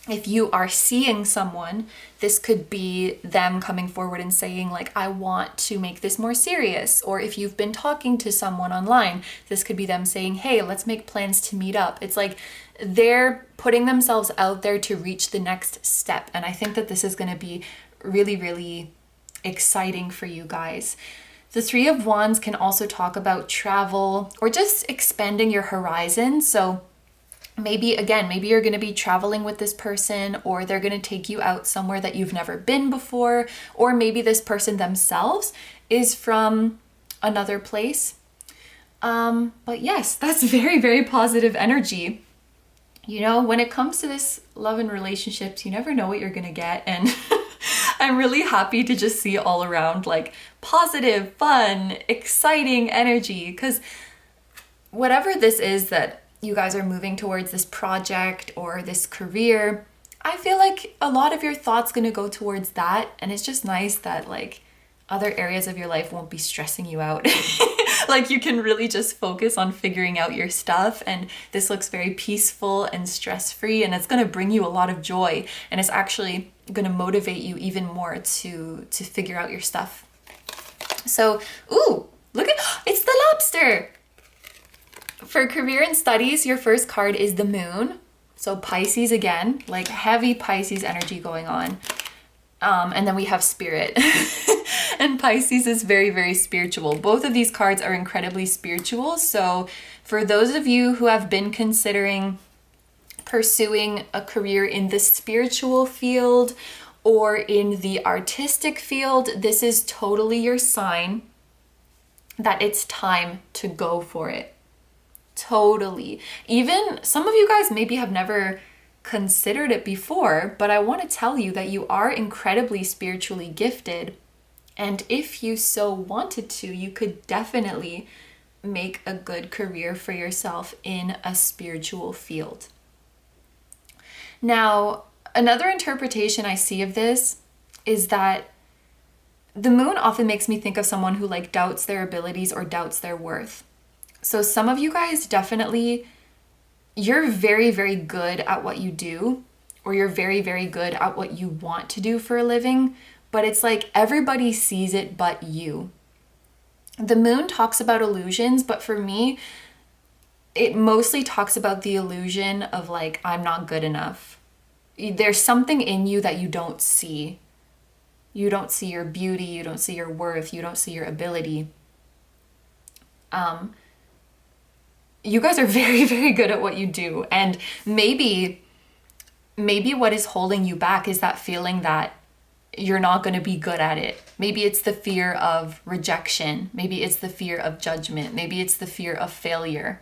if you are seeing someone, this could be them coming forward and saying like, I want to make this more serious. Or if you've been talking to someone online, this could be them saying, hey, let's make plans to meet up. It's like they're putting themselves out there to reach the next step. And I think that this is going to be really, really exciting for you guys. The Three of Wands can also talk about travel or just expanding your horizon. So maybe you're going to be traveling with this person, or they're going to take you out somewhere that you've never been before, or maybe this person themselves is from another place. But yes, that's very, very positive energy. You know, when it comes to this love and relationships, you never know what you're going to get. And I'm really happy to just see all around like positive, fun, exciting energy, because whatever this is that you guys are moving towards, this project or this career, I feel like a lot of your thoughts going to go towards that. And it's just nice that like other areas of your life won't be stressing you out. Like you can really just focus on figuring out your stuff, and this looks very peaceful and stress-free, and it's going to bring you a lot of joy, and it's actually going to motivate you even more to figure out your stuff. So, ooh, look at, it's the lobster. For career and studies, your first card is the Moon. So Pisces again, like heavy Pisces energy going on. And then we have Spirit. And Pisces is very, very spiritual. Both of these cards are incredibly spiritual. So for those of you who have been considering pursuing a career in the spiritual field or in the artistic field, this is totally your sign that it's time to go for it. Totally. Even some of you guys maybe have never considered it before, but I want to tell you that you are incredibly spiritually gifted. And if you so wanted to, you could definitely make a good career for yourself in a spiritual field. Now, another interpretation I see of this is that the Moon often makes me think of someone who like doubts their abilities or doubts their worth. So some of you guys definitely, you're very, very good at what you do, or you're very, very good at what you want to do for a living, but it's like everybody sees it but you. The Moon talks about illusions, but for me, it mostly talks about the illusion of like, I'm not good enough. There's something in you that you don't see. You don't see your beauty, you don't see your worth, you don't see your ability. You guys are very, very good at what you do. And maybe what is holding you back is that feeling that you're not going to be good at it. Maybe it's the fear of rejection. Maybe it's the fear of judgment. Maybe it's the fear of failure.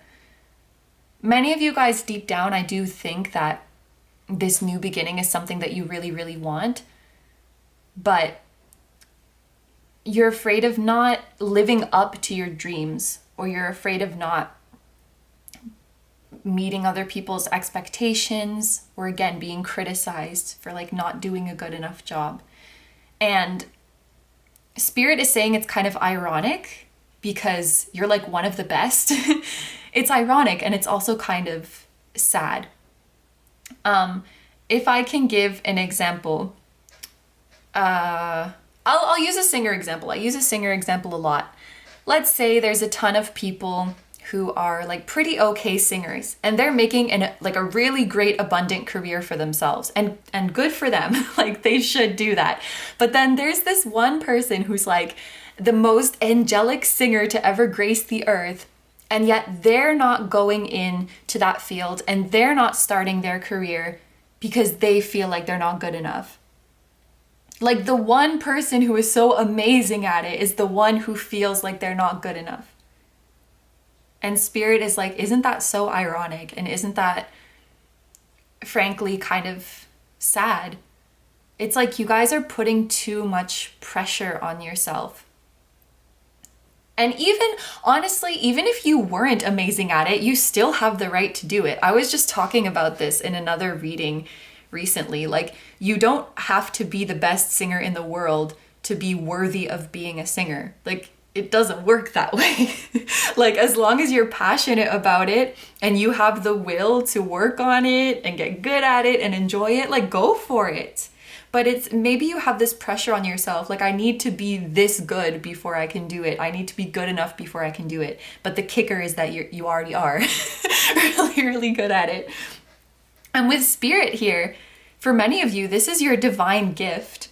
Many of you guys deep down, I do think that this new beginning is something that you really, really want, but you're afraid of not living up to your dreams, or you're afraid of not meeting other people's expectations, or again, being criticized for like not doing a good enough job. And Spirit is saying it's kind of ironic because you're like one of the best. It's ironic, and it's also kind of sad. If I can give an example, I'll use a singer example. I use a singer example a lot. Let's say there's a ton of people who are like pretty okay singers, and they're making like a really great abundant career for themselves, and good for them. Like they should do that. But then there's this one person who's like the most angelic singer to ever grace the earth, and yet they're not going into that field, and they're not starting their career because they feel like they're not good enough. Like the one person who is so amazing at it is the one who feels like they're not good enough. And Spirit is like, isn't that so ironic? And isn't that, frankly, kind of sad? It's like you guys are putting too much pressure on yourself. And even, honestly, even if you weren't amazing at it, you still have the right to do it. I was just talking about this in another reading recently. Like, you don't have to be the best singer in the world to be worthy of being a singer. Like, it doesn't work that way. Like, as long as you're passionate about it and you have the will to work on it and get good at it and enjoy it, like, go for it. But it's maybe you have this pressure on yourself, like, I need to be this good before I can do it. I need to be good enough before I can do it. But the kicker is that you already are really, really good at it. And with Spirit here, for many of you, this is your divine gift.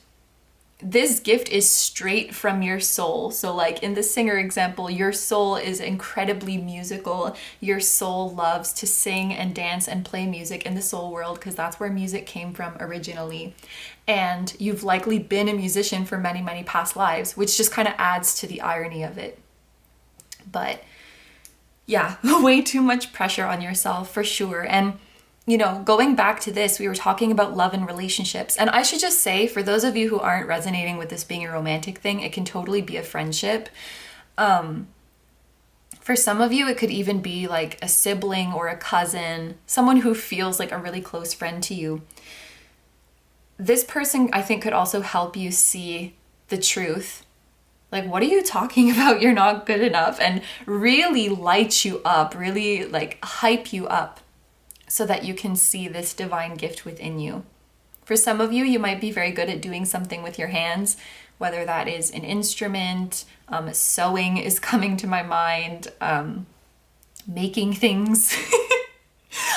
This gift is straight from your soul. So like in the singer example, your soul is incredibly musical. Your soul loves to sing and dance and play music in the soul world because that's where music came from originally. And you've likely been a musician for many, many past lives, which just kind of adds to the irony of it. But yeah, way too much pressure on yourself for sure. And you know, going back to this, we were talking about love and relationships. And I should just say, for those of you who aren't resonating with this being a romantic thing, it can totally be a friendship. For some of you, it could even be like a sibling or a cousin, someone who feels like a really close friend to you. This person, I think, could also help you see the truth. Like, what are you talking about? You're not good enough. And really light you up, really like hype you up, so that you can see this divine gift within you. For some of you, you might be very good at doing something with your hands, whether that is an instrument, sewing is coming to my mind, making things.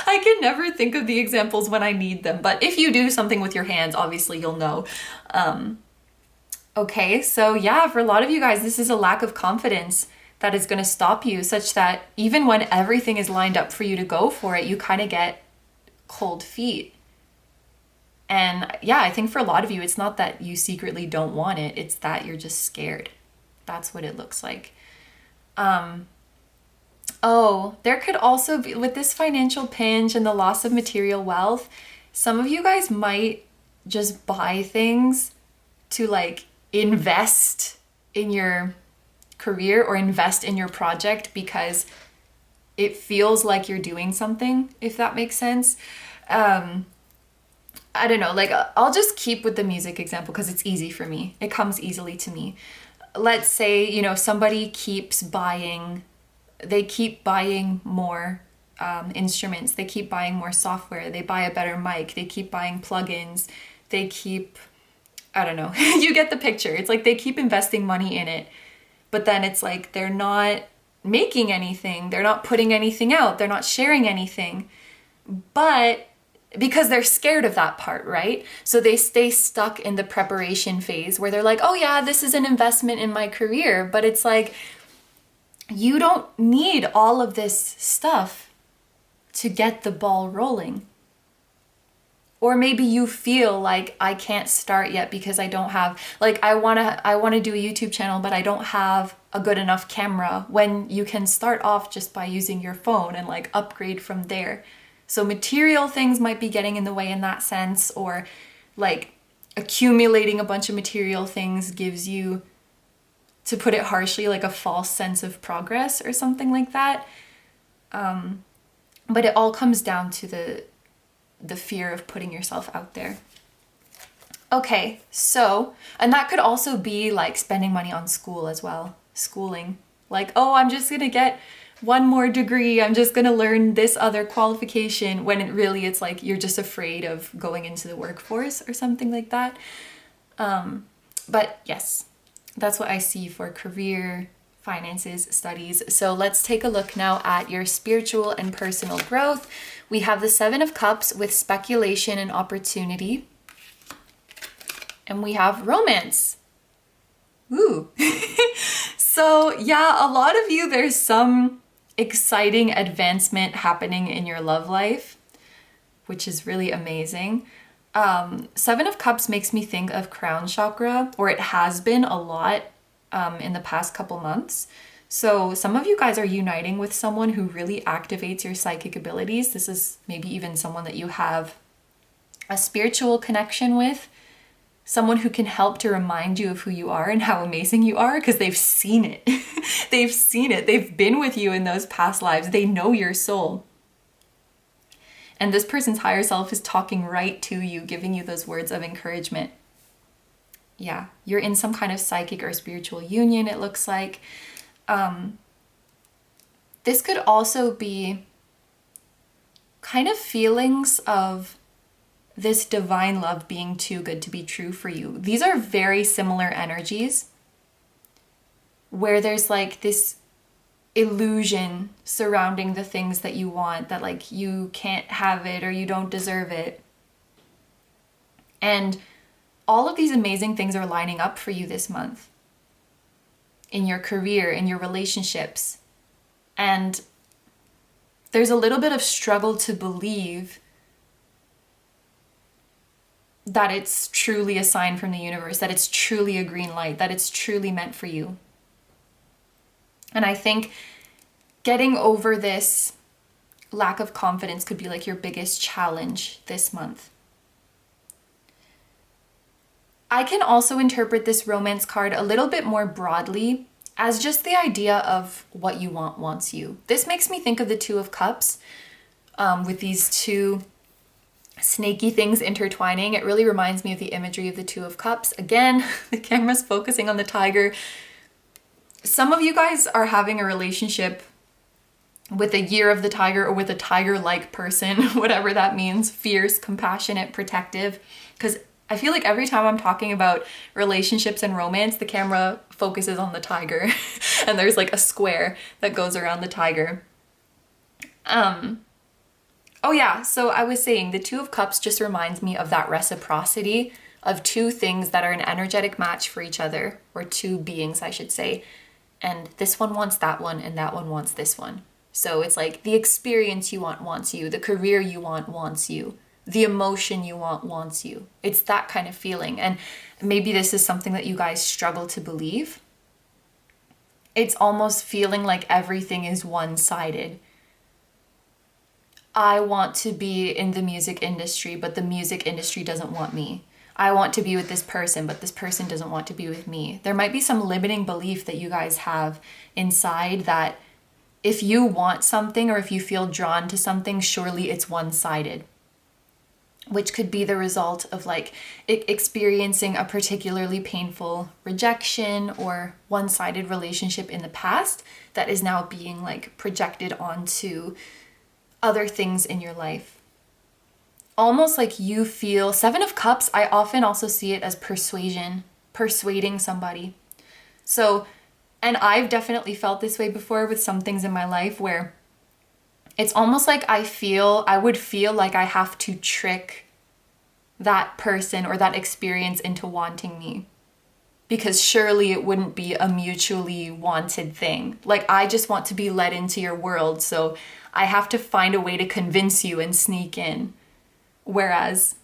I can never think of the examples when I need them, but if you do something with your hands, obviously you'll know. Okay, so yeah, for a lot of you guys, this is a lack of confidence that is going to stop you, such that even when everything is lined up for you to go for it, you kind of get cold feet. And yeah, I think for a lot of you, it's not that you secretly don't want it, it's that you're just scared. That's what it looks like. Oh, there could also be, with this financial pinch and the loss of material wealth, some of you guys might just buy things to like invest in your career or invest in your project because it feels like you're doing something, if that makes sense. I don't know, like I'll just keep with the music example because it's easy for me. It comes easily to me. Let's say, you know, somebody keeps buying more instruments, they keep buying more software, they buy a better mic, they keep buying plugins, they keep, I don't know, you get the picture. It's like they keep investing money in it. But then it's like they're not making anything, they're not putting anything out, they're not sharing anything. But because they're scared of that part, right? So they stay stuck in the preparation phase where they're like, oh yeah, this is an investment in my career. But it's like, you don't need all of this stuff to get the ball rolling. Or maybe you feel like I can't start yet because I don't have, like I want to do a YouTube channel, but I don't have a good enough camera, when you can start off just by using your phone and like upgrade from there. So material things might be getting in the way in that sense, or like accumulating a bunch of material things gives you, to put it harshly, like a false sense of progress or something like that. But it all comes down to the fear of putting yourself out there. Okay, so, and that could also be like spending money on school as well, schooling. Like, oh, I'm just gonna get one more degree, I'm just gonna learn this other qualification, when it's like you're just afraid of going into the workforce or something like that. But yes, that's what I see for career, finances, studies. So let's take a look now at your spiritual and personal growth. We have the Seven of Cups with speculation and opportunity. And we have romance. Ooh. So yeah, a lot of you, there's some exciting advancement happening in your love life, which is really amazing. Seven of Cups makes me think of crown chakra, or it has been a lot in the past couple months. So some of you guys are uniting with someone who really activates your psychic abilities. This is maybe even someone that you have a spiritual connection with. Someone who can help to remind you of who you are and how amazing you are, because they've seen it. They've seen it. They've been with you in those past lives. They know your soul. And this person's higher self is talking right to you, giving you those words of encouragement. Yeah, you're in some kind of psychic or spiritual union, it looks like. This could also be kind of feelings of this divine love being too good to be true for you. These are very similar energies where there's like this illusion surrounding the things that you want, that like you can't have it or you don't deserve it. And all of these amazing things are lining up for you this month in your career, in your relationships. And there's a little bit of struggle to believe that it's truly a sign from the universe, that it's truly a green light, that it's truly meant for you. And I think getting over this lack of confidence could be like your biggest challenge this month. I can also interpret this romance card a little bit more broadly as just the idea of what you want wants you. This makes me think of the Two of Cups with these two snaky things intertwining. It really reminds me of the imagery of the Two of Cups. Again, the camera's focusing on the tiger. Some of you guys are having a relationship with a year of the tiger, or with a tiger-like person, whatever that means. Fierce, compassionate, protective. Because I feel like every time I'm talking about relationships and romance, the camera focuses on the tiger and there's like a square that goes around the tiger. Oh yeah, so I was saying the Two of Cups just reminds me of that reciprocity of two things that are an energetic match for each other, or two beings, I should say. And this one wants that one and that one wants this one. So it's like the experience you want wants you, the career you want wants you, the emotion you want wants you. It's that kind of feeling. And maybe this is something that you guys struggle to believe. It's almost feeling like everything is one-sided. I want to be in the music industry, but the music industry doesn't want me. I want to be with this person, but this person doesn't want to be with me. There might be some limiting belief that you guys have inside that if you want something, or if you feel drawn to something, surely it's one-sided. Which could be the result of like experiencing a particularly painful rejection or one-sided relationship in the past that is now being like projected onto other things in your life. Almost like you feel, Seven of Cups, I often also see it as persuasion, persuading somebody. So, and I've definitely felt this way before with some things in my life where it's almost like I would feel like I have to trick that person or that experience into wanting me. Because surely it wouldn't be a mutually wanted thing. Like, I just want to be let into your world, so I have to find a way to convince you and sneak in. Whereas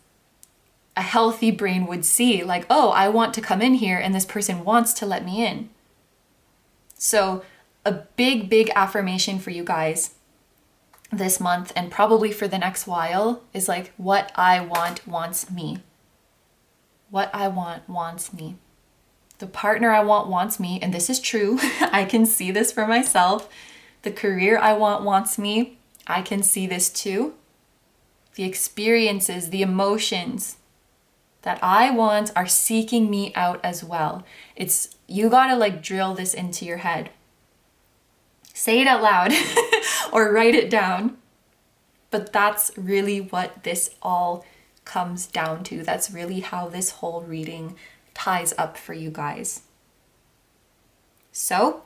a healthy brain would see, like, oh, I want to come in here and this person wants to let me in. So a big, big affirmation for you guys this month and probably for the next while is like, what I want wants me. What I want wants me. The partner I want wants me, and this is true. I can see this for myself. The career I want wants me. I can see this too. The experiences, the emotions that I want are seeking me out as well. It's, you gotta like drill this into your head. Say it out loud or write it down. But that's really what this all comes down to. That's really how this whole reading ties up for you guys. So,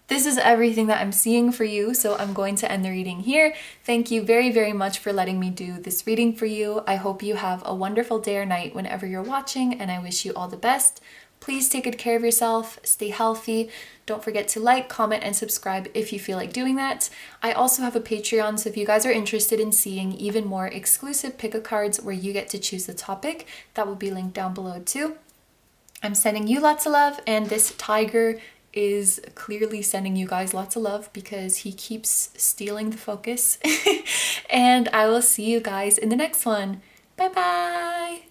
this is everything that I'm seeing for you, so I'm going to end the reading here. Thank you very, very much for letting me do this reading for you. I hope you have a wonderful day or night whenever you're watching, and I wish you all the best. Please take good care of yourself, stay healthy. Don't forget to like, comment, and subscribe if you feel like doing that. I also have a Patreon, so if you guys are interested in seeing even more exclusive pick-a-cards where you get to choose the topic, that will be linked down below too. I'm sending you lots of love, and this tiger is clearly sending you guys lots of love because he keeps stealing the focus. And I will see you guys in the next one. Bye bye!